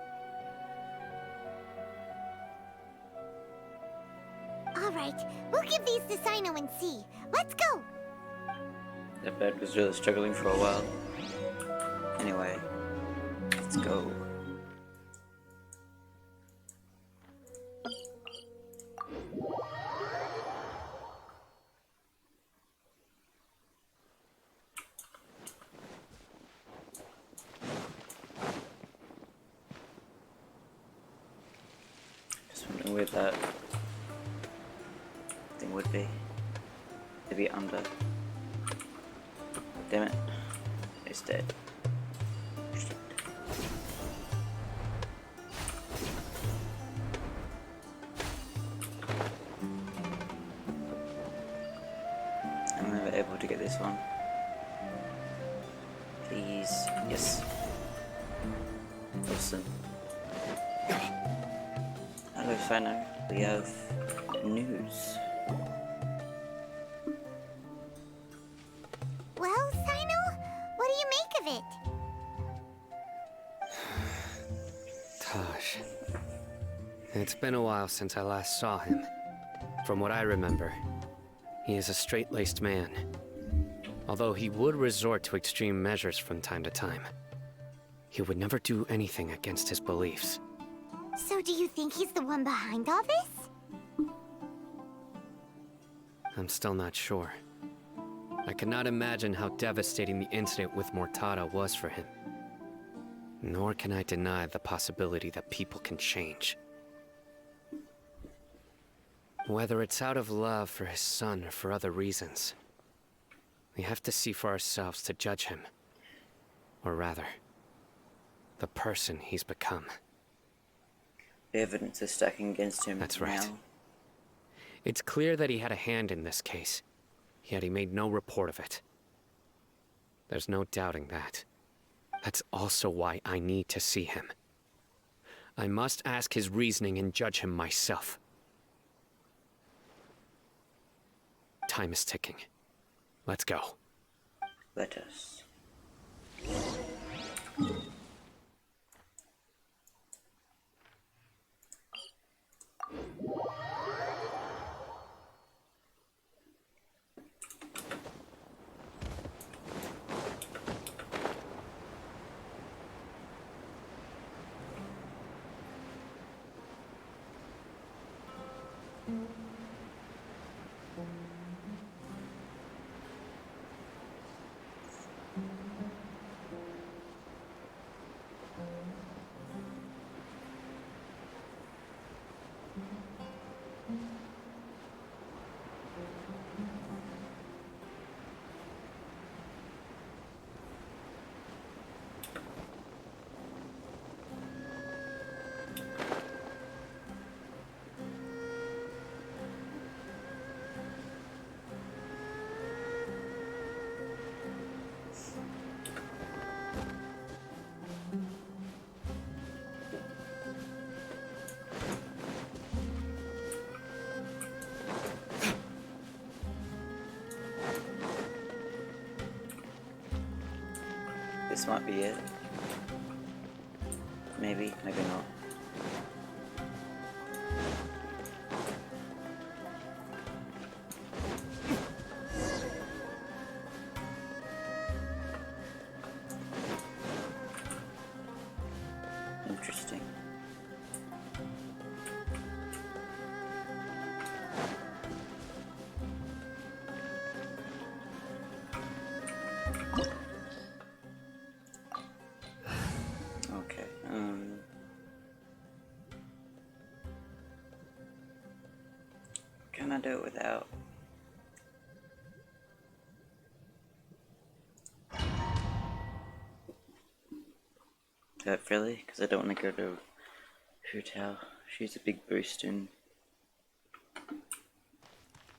All right, we'll give these to Cyno and see. Let's go. That bird was really struggling for a while. Anyway, let's go. Just wondering where that thing would be. Maybe under. Damn it. It's dead. I'm never able to get this one. Please. Yes. Awesome. Hello, Cyno. We have news. Well, Cyno, what do you make of it? Taj. It's been a while since I last saw him. From what I remember, he is a straight-laced man. Although he would resort to extreme measures from time to time. He would never do anything against his beliefs. So do you think he's the one behind all this? I'm still not sure. I cannot imagine how devastating the incident with Mortada was for him. Nor can I deny the possibility that people can change. Whether it's out of love for his son or for other reasons, we have to see for ourselves to judge him. Or rather, the person he's become. The evidence is stacking against him. That's right. Now. It's clear that he had a hand in this case, yet he made no report of it. There's no doubting that. That's also why I need to see him. I must ask his reasoning and judge him myself. Time is ticking. Let's go. Let us. this might be it. Maybe, maybe not. Interesting. Okay, can I do it without? Really? Because I don't want to go to hotel. She's a big boost in.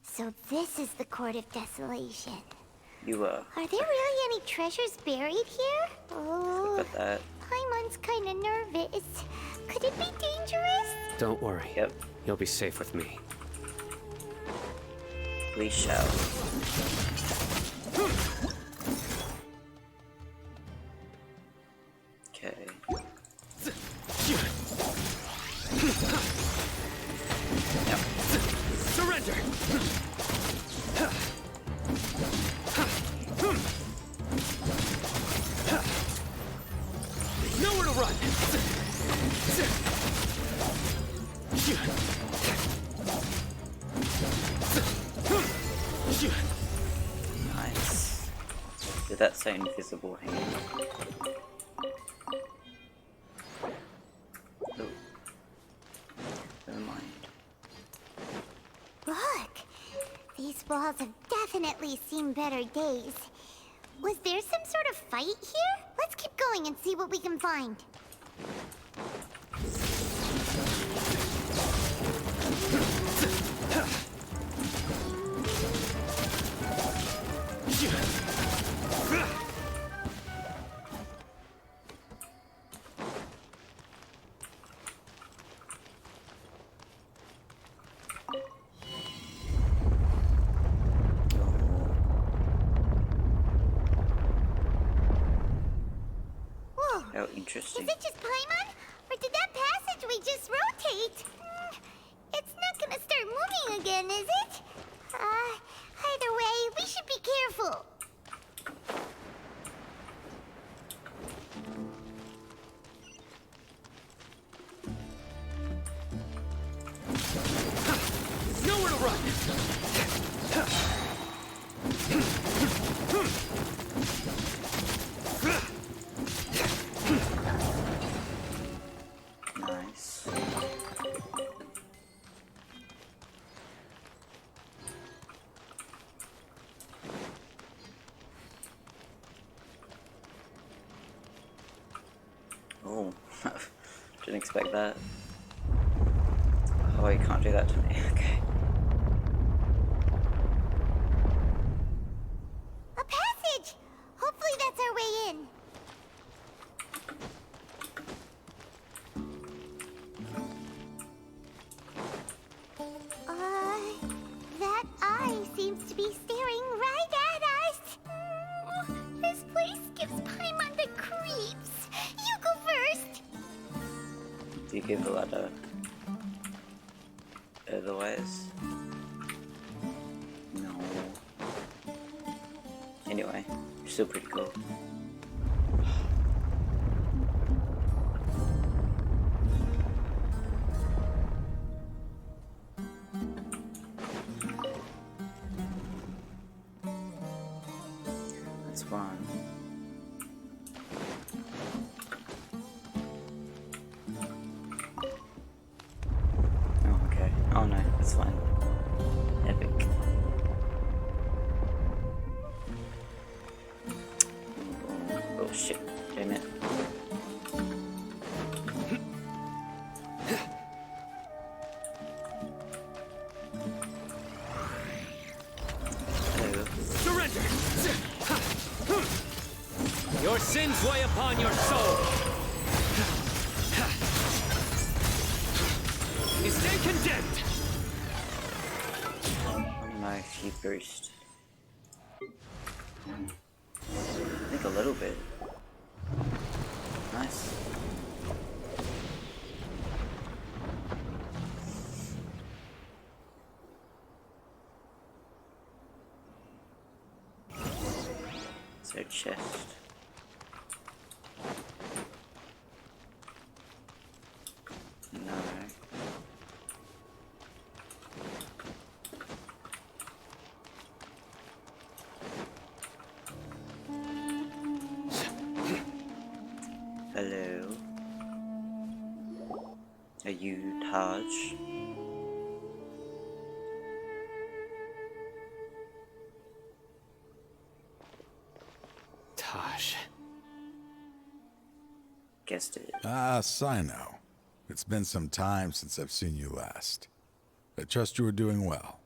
So this is the Court of Desolation. You are. Are there really any treasures buried here? Oh, Look at that. Paimon's kinda nervous. Could it be dangerous? Don't worry. Yep. You'll be safe with me. We shall. Okay. Surrender! Nowhere to run! Nice. Did that say invisible hand? Oh. Never mind. Look! These walls have definitely seen better days. Was there some sort of fight here? Let's keep going and see what we can find. Whoa! Oh, interesting. Is it just Paimon? Or did that passageway just rotate? It's not gonna start moving again, is it? Either way, we should be careful. Nowhere to run! Nice. Oh, didn't expect that. Oh, you can't do that to me. Okay. A passage! Hopefully that's our way in. That eye seems to be staring right at us. This place gives Paimon the creeps. You go first. Do you give a ladder? Otherwise, no. Anyway, still pretty cool. That's fun. Oh, okay. Oh no, that's fine. Epic. Oh shit, damn it. Hello. Surrender! Your sins weigh upon your soul! You stay condemned! Oh no, you burst. I think a little bit. Nice. So chest. No. Hello. Are you Taj? Taj. Guessed it. Ah, Cyno. It's been some time since I've seen you last. I trust you are doing well.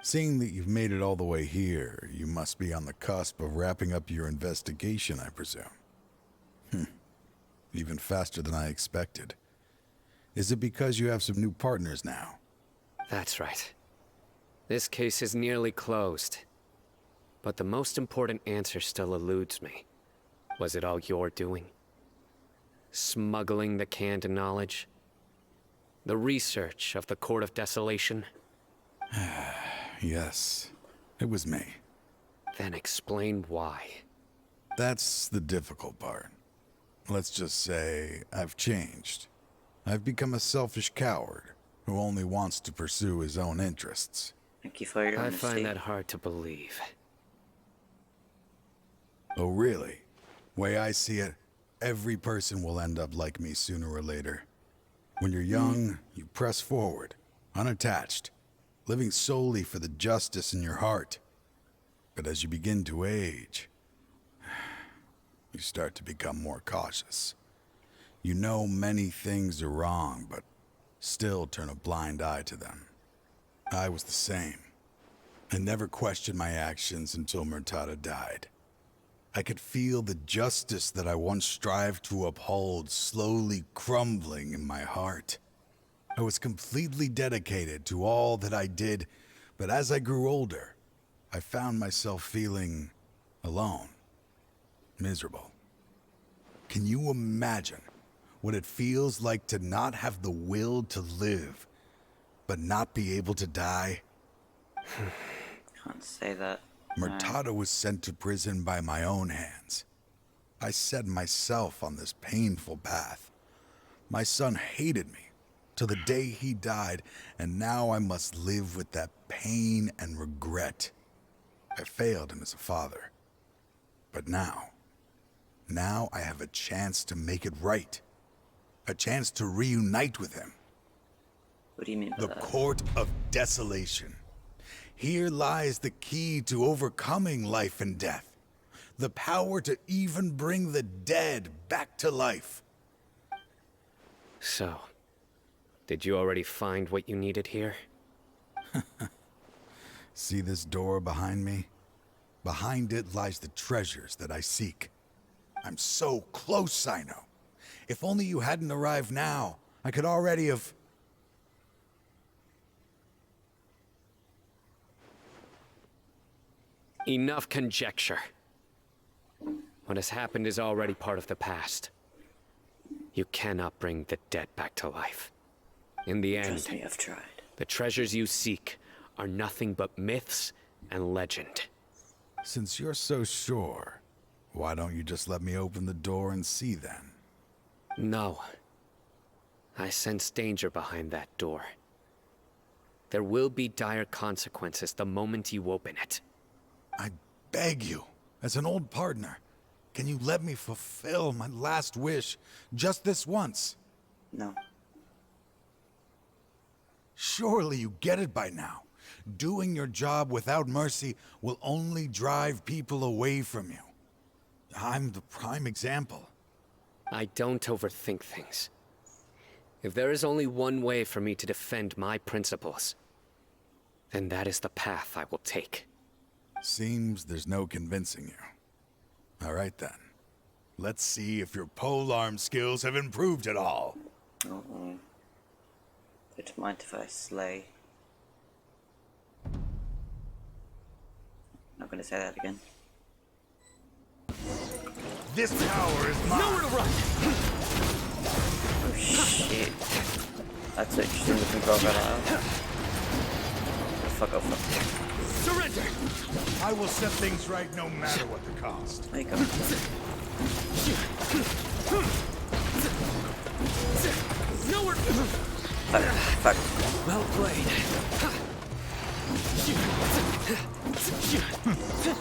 Seeing that you've made it all the way here, you must be on the cusp of wrapping up your investigation, I presume. Even faster than I expected. Is it because you have some new partners now? That's right. This case is nearly closed. But the most important answer still eludes me. Was it all your doing? Smuggling the canned knowledge? The research of the Court of Desolation? Yes, it was me. Then explain why. That's the difficult part. Let's just say I've changed. I've become a selfish coward who only wants to pursue his own interests. Thank you for your honesty. I find that hard to believe. Oh, really? Way I see it, every person will end up like me sooner or later. When you're young, you press forward, unattached, living solely for the justice in your heart. But as you begin to age, you start to become more cautious. You know many things are wrong, but still turn a blind eye to them. I was the same. I never questioned my actions until Murtada died. I could feel the justice that I once strived to uphold slowly crumbling in my heart. I was completely dedicated to all that I did, but as I grew older, I found myself feeling alone, miserable. Can you imagine what it feels like to not have the will to live, but not be able to die? Can't say that. Murtada was sent to prison by my own hands. I set myself on this painful path. My son hated me till the day he died, and now I must live with that pain and regret. I failed him as a father. But now I have a chance to make it right. A chance to reunite with him. What do you mean by the that? Court of Desolation. Here lies the key to overcoming life and death. The power to even bring the dead back to life. So, did you already find what you needed here? See this door behind me? Behind it lies the treasures that I seek. I'm so close, Cyno. If only you hadn't arrived now, I could already have... Enough conjecture. What has happened is already part of the past. You cannot bring the dead back to life. In the end, Trust me, I've tried. The treasures you seek are nothing but myths and legend. Since you're so sure, why don't you just let me open the door and see then? No. I sense danger behind that door. There will be dire consequences the moment you open it. I beg you, as an old partner, can you let me fulfill my last wish just this once? No. Surely you get it by now. Doing your job without mercy will only drive people away from you. I'm the prime example. I don't overthink things. If there is only one way for me to defend my principles, then that is the path I will take. Seems there's no convincing you. All right then. Let's see if your polearm skills have improved at all. Don't mind if I slay. Not gonna say that again. This power is mine. Nowhere to run. Oh shit. That's interesting to control that out. Oh fuck, oh fuck. Surrender. I will set things right no matter what the cost. There you go. Nowhere. Fuck. Well played.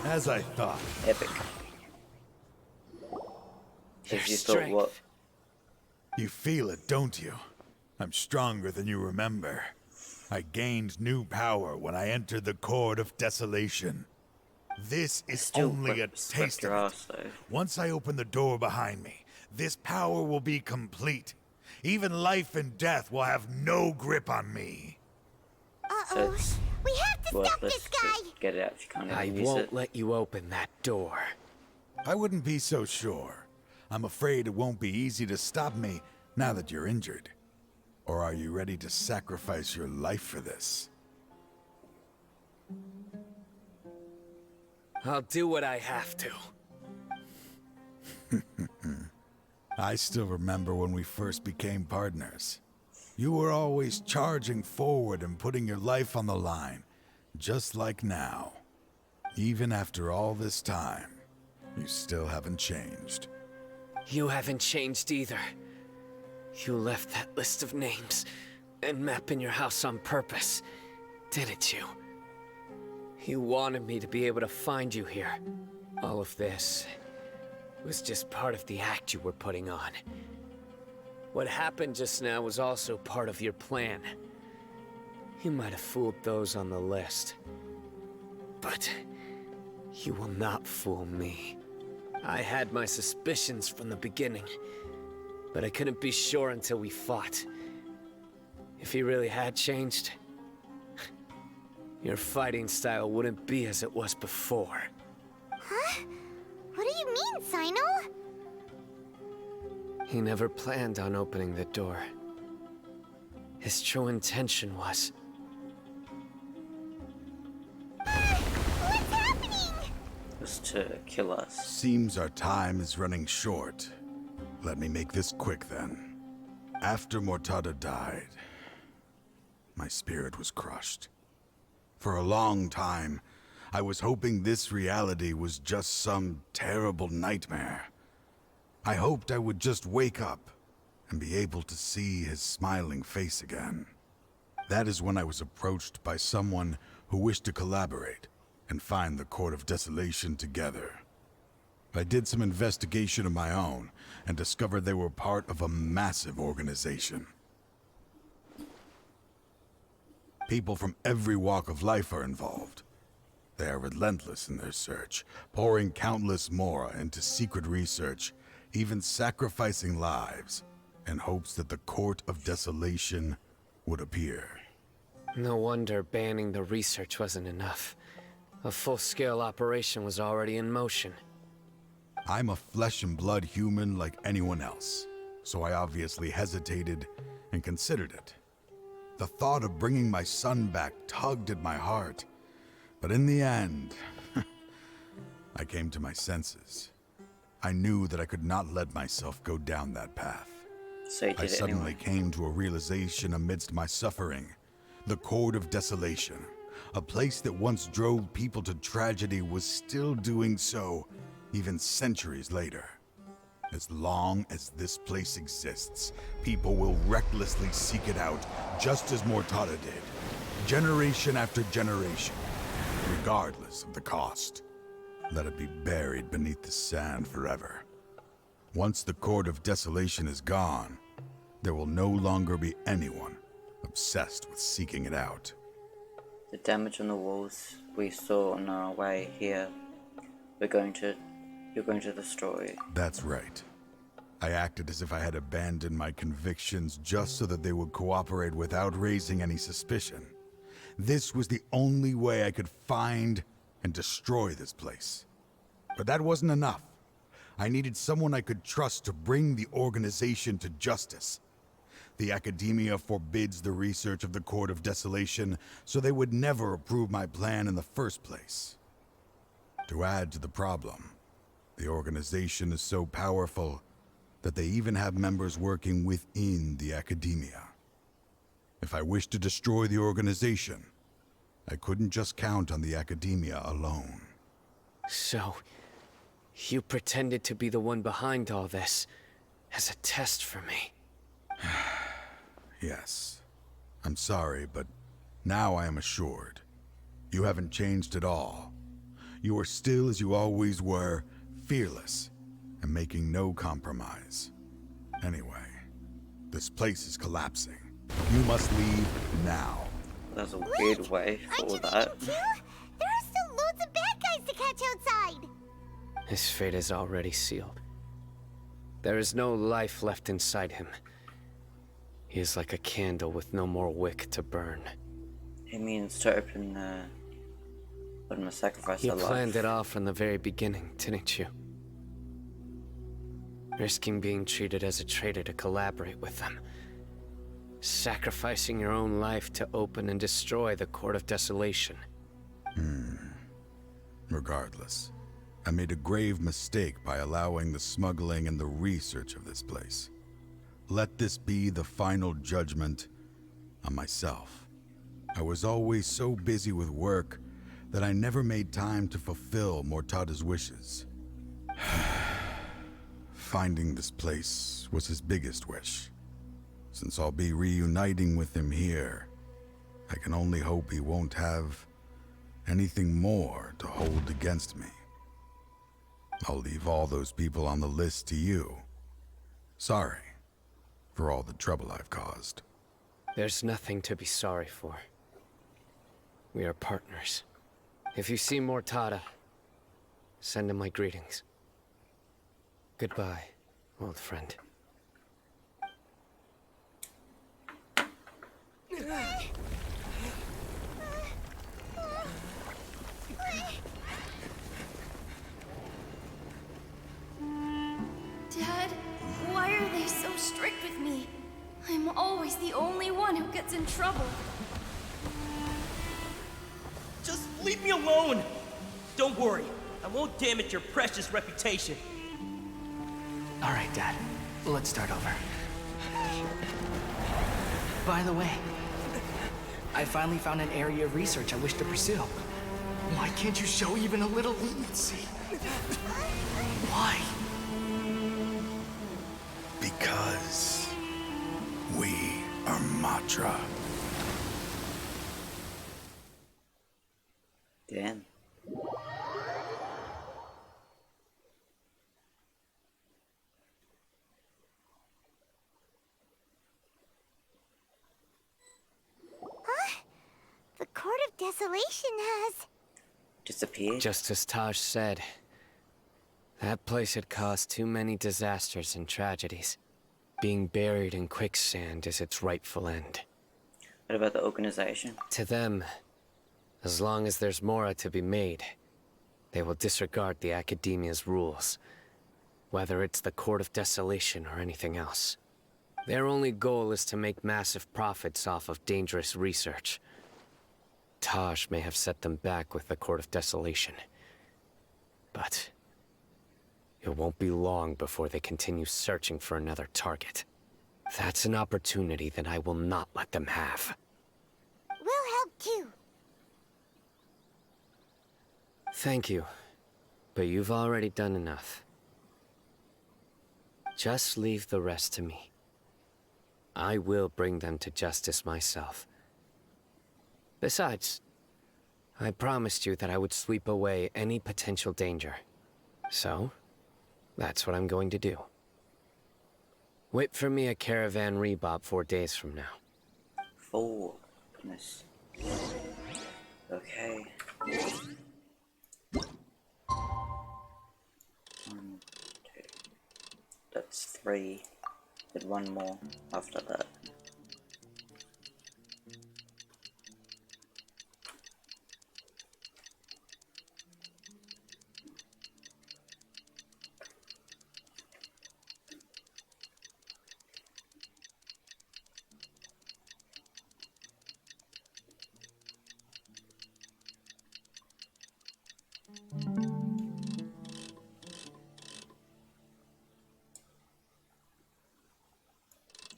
As I thought. Epic. If you thought what? You feel it, don't you? I'm stronger than you remember. I gained new power when I entered the Court of Desolation. This is Still only a taste your of ass, it. though. Once I open the door behind me, this power will be complete. Even life and death will have no grip on me. So it's We have to stop worthless this guy. to get it out if you can't I even use won't it. let you open that door. I wouldn't be so sure. I'm afraid it won't be easy to stop me now that you're injured. Or are you ready to sacrifice your life for this? I'll do what I have to. I still remember when we first became partners. You were always charging forward and putting your life on the line, just like now. Even after all this time, you still haven't changed. You haven't changed either. You left that list of names and map in your house on purpose, didn't you? You wanted me to be able to find you here. All of this was just part of the act you were putting on. What happened just now was also part of your plan. You might have fooled those on the list, but you will not fool me. I had my suspicions from the beginning, but I couldn't be sure until we fought. If he really had changed, your fighting style wouldn't be as it was before. Huh? What do you mean, Cyno? He never planned on opening the door. His true intention was... What's happening? Was to kill us. Seems our time is running short. Let me make this quick then. After Mortada died, my spirit was crushed. For a long time, I was hoping this reality was just some terrible nightmare. I hoped I would just wake up and be able to see his smiling face again. That is when I was approached by someone who wished to collaborate and find the Court of Desolation together. I did some investigation of my own and discovered they were part of a massive organization. People from every walk of life are involved. They are relentless in their search, pouring countless mora into secret research, even sacrificing lives, in hopes that the Court of Desolation would appear. No wonder banning the research wasn't enough. A full-scale operation was already in motion. I'm a flesh and blood human like anyone else, so I obviously hesitated and considered it. The thought of bringing my son back tugged at my heart, but in the end, I came to my senses. I knew that I could not let myself go down that path. So you did I it suddenly anyway. came to a realization amidst my suffering. The Court of Desolation, a place that once drove people to tragedy, was still doing so, even centuries later. As long as this place exists, people will recklessly seek it out, just as Mortada did, generation after generation, regardless of the cost. Let it be buried beneath the sand forever. Once the Court of Desolation is gone, there will no longer be anyone obsessed with seeking it out. The damage on the walls we saw on our way here, you're going to destroy. That's right. I acted as if I had abandoned my convictions just so that they would cooperate without raising any suspicion. This was the only way I could find and destroy this place. But that wasn't enough. I needed someone I could trust to bring the organization to justice. The Academia forbids the research of the Court of Desolation, so they would never approve my plan in the first place. To add to the problem, The organization is so powerful that they even have members working within the academia. If I wished to destroy the organization, I couldn't just count on the academia alone. So, you pretended to be the one behind all this as a test for me. Yes. I'm sorry, but now I am assured. You haven't changed at all. You are still as you always were, fearless, and making no compromise. Anyway, this place is collapsing. You must leave now. That's a weird way for that. There are still loads of bad guys to catch outside. His fate is already sealed. There is no life left inside him. He is like a candle with no more wick to burn. He means to open the sacrifice You of life. planned it all from the very beginning, didn't you? Risking being treated as a traitor to collaborate with them. Sacrificing your own life to open and destroy the Court of Desolation. Regardless, I made a grave mistake by allowing the smuggling and the research of this place. Let this be the final judgment on myself. I was always so busy with work that I never made time to fulfill Mortada's wishes. Finding this place was his biggest wish. Since I'll be reuniting with him here, I can only hope he won't have anything more to hold against me. I'll leave all those people on the list to you. Sorry for all the trouble I've caused. There's nothing to be sorry for. We are partners. If you see Mortada, send him my greetings. Goodbye, old friend. Dad, why are they so strict with me? I'm always the only one who gets in trouble. Just leave me alone! Don't worry, I won't damage your precious reputation. All right, Dad. Let's start over. By the way, I finally found an area of research I wish to pursue. Why can't you show even a little leniency? Why? Because we are Matra. Damn. The Court of Desolation has disappeared. Just as Taj said, that place had caused too many disasters and tragedies. Being buried in quicksand is its rightful end. What about the organization? To them, as long as there's more to be made, they will disregard the Academia's rules, whether it's the Court of Desolation or anything else. Their only goal is to make massive profits off of dangerous research. Taj may have set them back with the Court of Desolation, but it won't be long before they continue searching for another target. That's an opportunity that I will not let them have. We'll help too. Thank you, but you've already done enough. Just leave the rest to me. I will bring them to justice myself. Besides, I promised you that I would sweep away any potential danger. So, that's what I'm going to do. Wait for me at Caravan Rebob 4 days from now. 4. Goodness. Okay. 1, 2. That's 3. Did 1 more after that.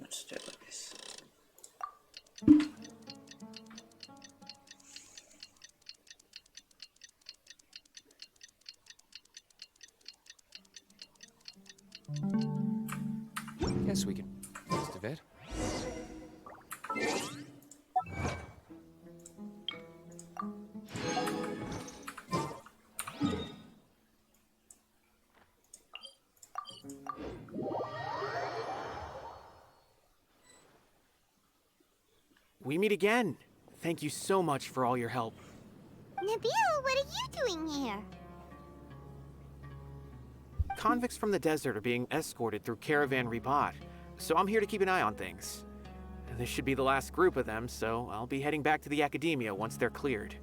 Let's do it like this. Guess we can most of it. We meet again. Thank you so much for all your help. Nabil, what are you doing here? Convicts from the desert are being escorted through Caravan Ribat, so I'm here to keep an eye on things. This should be the last group of them, so I'll be heading back to the Academia once they're cleared.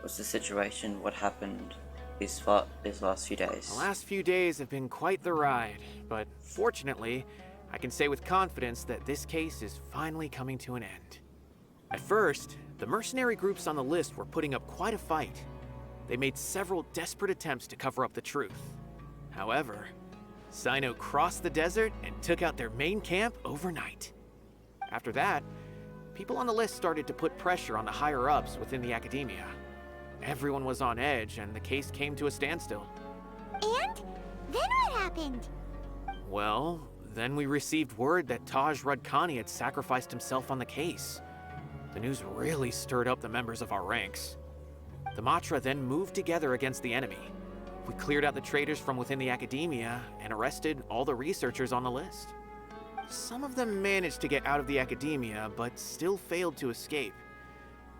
What's the situation? What happened these last few days? The last few days have been quite the ride, but fortunately, I can say with confidence that this case is finally coming to an end. At first, the mercenary groups on the list were putting up quite a fight. They made several desperate attempts to cover up the truth. However, Cyno crossed the desert and took out their main camp overnight. After that, people on the list started to put pressure on the higher-ups within the Academia. Everyone was on edge, and the case came to a standstill. And? Then what happened? Well, then we received word that Taj Rudkani had sacrificed himself on the case. The news really stirred up the members of our ranks. The Matra then moved together against the enemy. We cleared out the traitors from within the Academia and arrested all the researchers on the list. Some of them managed to get out of the Academia, but still failed to escape.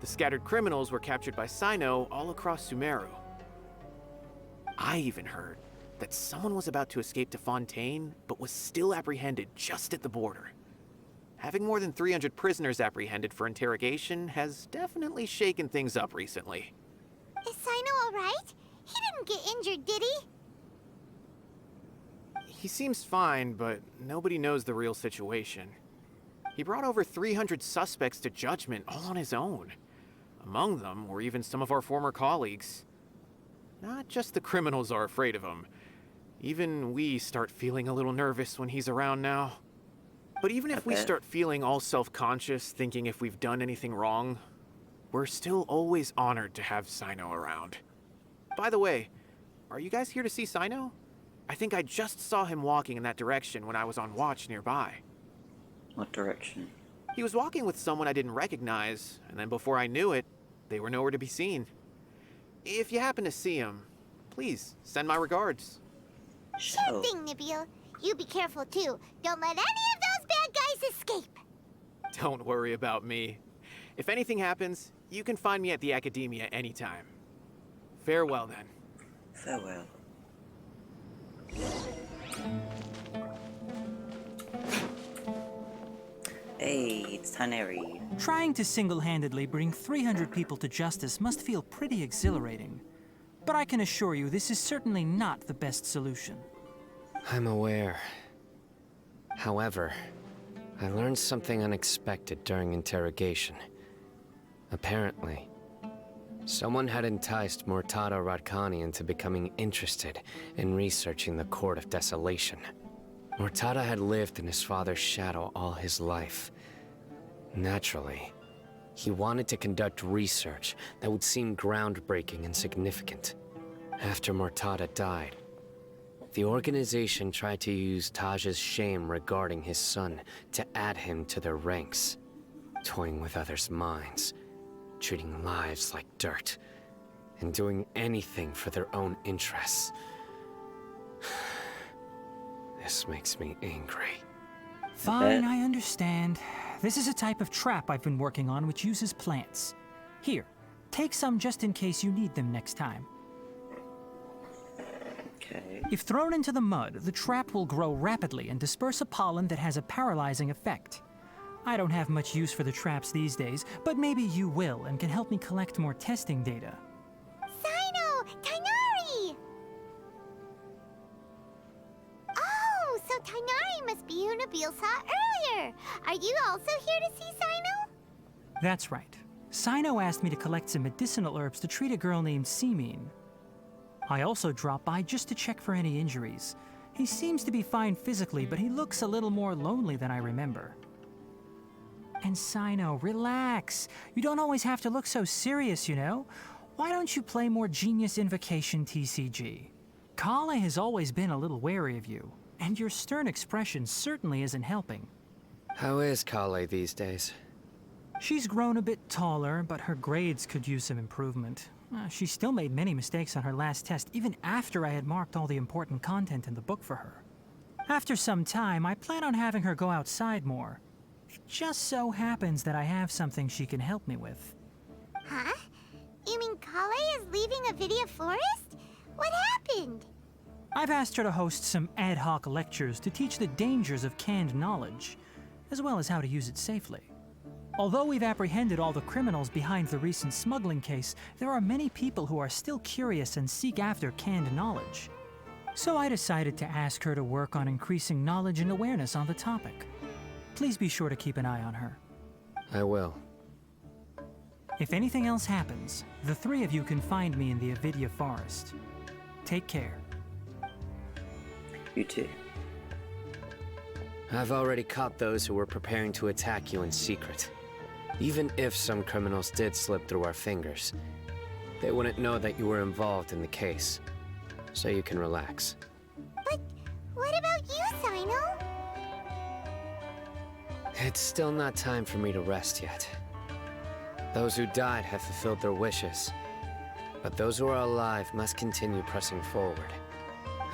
The scattered criminals were captured by Cyno all across Sumeru. I even heard that someone was about to escape to Fontaine, but was still apprehended just at the border. Having more than 300 prisoners apprehended for interrogation has definitely shaken things up recently. Is Cyno alright? He didn't get injured, did he? He seems fine, but nobody knows the real situation. He brought over 300 suspects to judgment all on his own. Among them were even some of our former colleagues. Not just the criminals are afraid of him. Even we start feeling a little nervous when he's around now. But even if we start feeling all self-conscious, thinking if we've done anything wrong, we're still always honored to have Cyno around. By the way, are you guys here to see Cyno? I think I just saw him walking in that direction when I was on watch nearby. What direction? He was walking with someone I didn't recognize, and then before I knew it, they were nowhere to be seen. If you happen to see him, please send my regards. Sure thing, Nabil. You be careful too. Don't let any of those bad guys escape. Don't worry about me. If anything happens, you can find me at the Academia anytime. Farewell then. Farewell. Hey, it's Taneri. Trying to single-handedly bring 300 people to justice must feel pretty exhilarating. But I can assure you this is certainly not the best solution. I'm aware. However, I learned something unexpected during interrogation. Apparently, someone had enticed Murtada Radkani into becoming interested in researching the Court of Desolation. Murtada had lived in his father's shadow all his life. Naturally, he wanted to conduct research that would seem groundbreaking and significant. After Murtada died, the organization tried to use Taj's shame regarding his son to add him to their ranks, toying with others' minds, treating lives like dirt, and doing anything for their own interests. This makes me angry. Fine, I understand. This is a type of trap I've been working on which uses plants. Here, take some just in case you need them next time. Okay. If thrown into the mud, the trap will grow rapidly and disperse a pollen that has a paralyzing effect. I don't have much use for the traps these days, but maybe you will and can help me collect more testing data. Cyno! Tainari! Oh, so Tainari must be who Nabil saw earlier. Are you also here to see Cyno? That's right. Cyno asked me to collect some medicinal herbs to treat a girl named Simin. I also dropped by just to check for any injuries. He seems to be fine physically, but he looks a little more lonely than I remember. And Cyno, relax. You don't always have to look so serious, you know? Why don't you play more Genius Invocation TCG? Kale has always been a little wary of you, and your stern expression certainly isn't helping. How is Kale these days? She's grown a bit taller, but her grades could use some improvement. She still made many mistakes on her last test, even after I had marked all the important content in the book for her. After some time, I plan on having her go outside more. It just so happens that I have something she can help me with. Huh? You mean Kale is leaving Avidia Forest? What happened? I've asked her to host some ad hoc lectures to teach the dangers of canned knowledge, as well as how to use it safely. Although we've apprehended all the criminals behind the recent smuggling case, there are many people who are still curious and seek after canned knowledge. So I decided to ask her to work on increasing knowledge and awareness on the topic. Please be sure to keep an eye on her. I will. If anything else happens, the three of you can find me in the Avidia Forest. Take care. You too. I've already caught those who were preparing to attack you in secret. Even if some criminals did slip through our fingers, they wouldn't know that you were involved in the case. So you can relax. But what about you, Cyno? It's still not time for me to rest yet. Those who died have fulfilled their wishes, but those who are alive must continue pressing forward.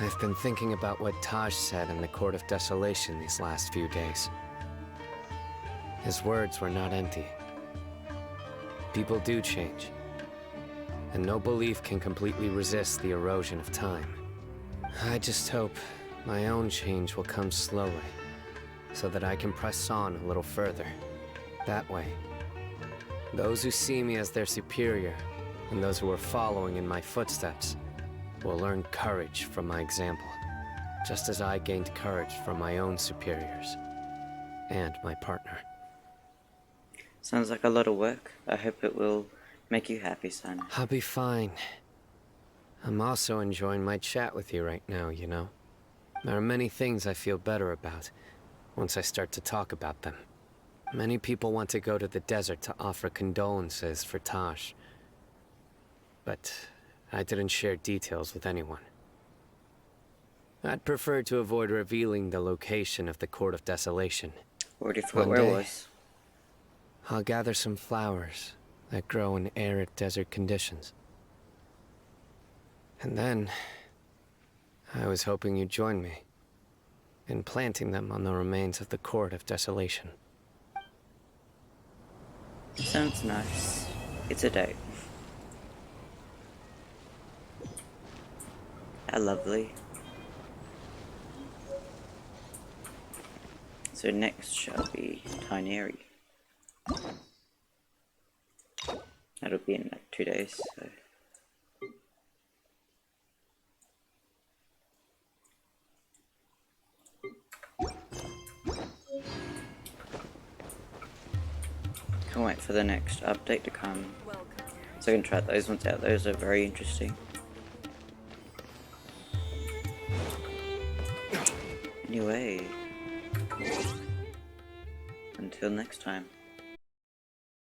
I've been thinking about what Taj said in the Court of Desolation these last few days. His words were not empty. People do change, and no belief can completely resist the erosion of time. I just hope my own change will come slowly, so that I can press on a little further. That way, those who see me as their superior, and those who are following in my footsteps, will learn courage from my example, just as I gained courage from my own superiors, and my partner. Sounds like a lot of work. I hope it will make you happy, Cyno. I'll be fine. I'm also enjoying my chat with you right now, you know? There are many things I feel better about once I start to talk about them. Many people want to go to the desert to offer condolences for Taj, but I didn't share details with anyone. I'd prefer to avoid revealing the location of the Court of Desolation. Already forgot where it was. I'll gather some flowers that grow in arid desert conditions. And then, I was hoping you'd join me in planting them on the remains of the Court of Desolation. Sounds nice. It's a date. How lovely. So next shall be Tineri. That'll be in like 2 days, so. Can't wait for the next update to come. So I can try those ones out. Those are very interesting. Anyway, until next time.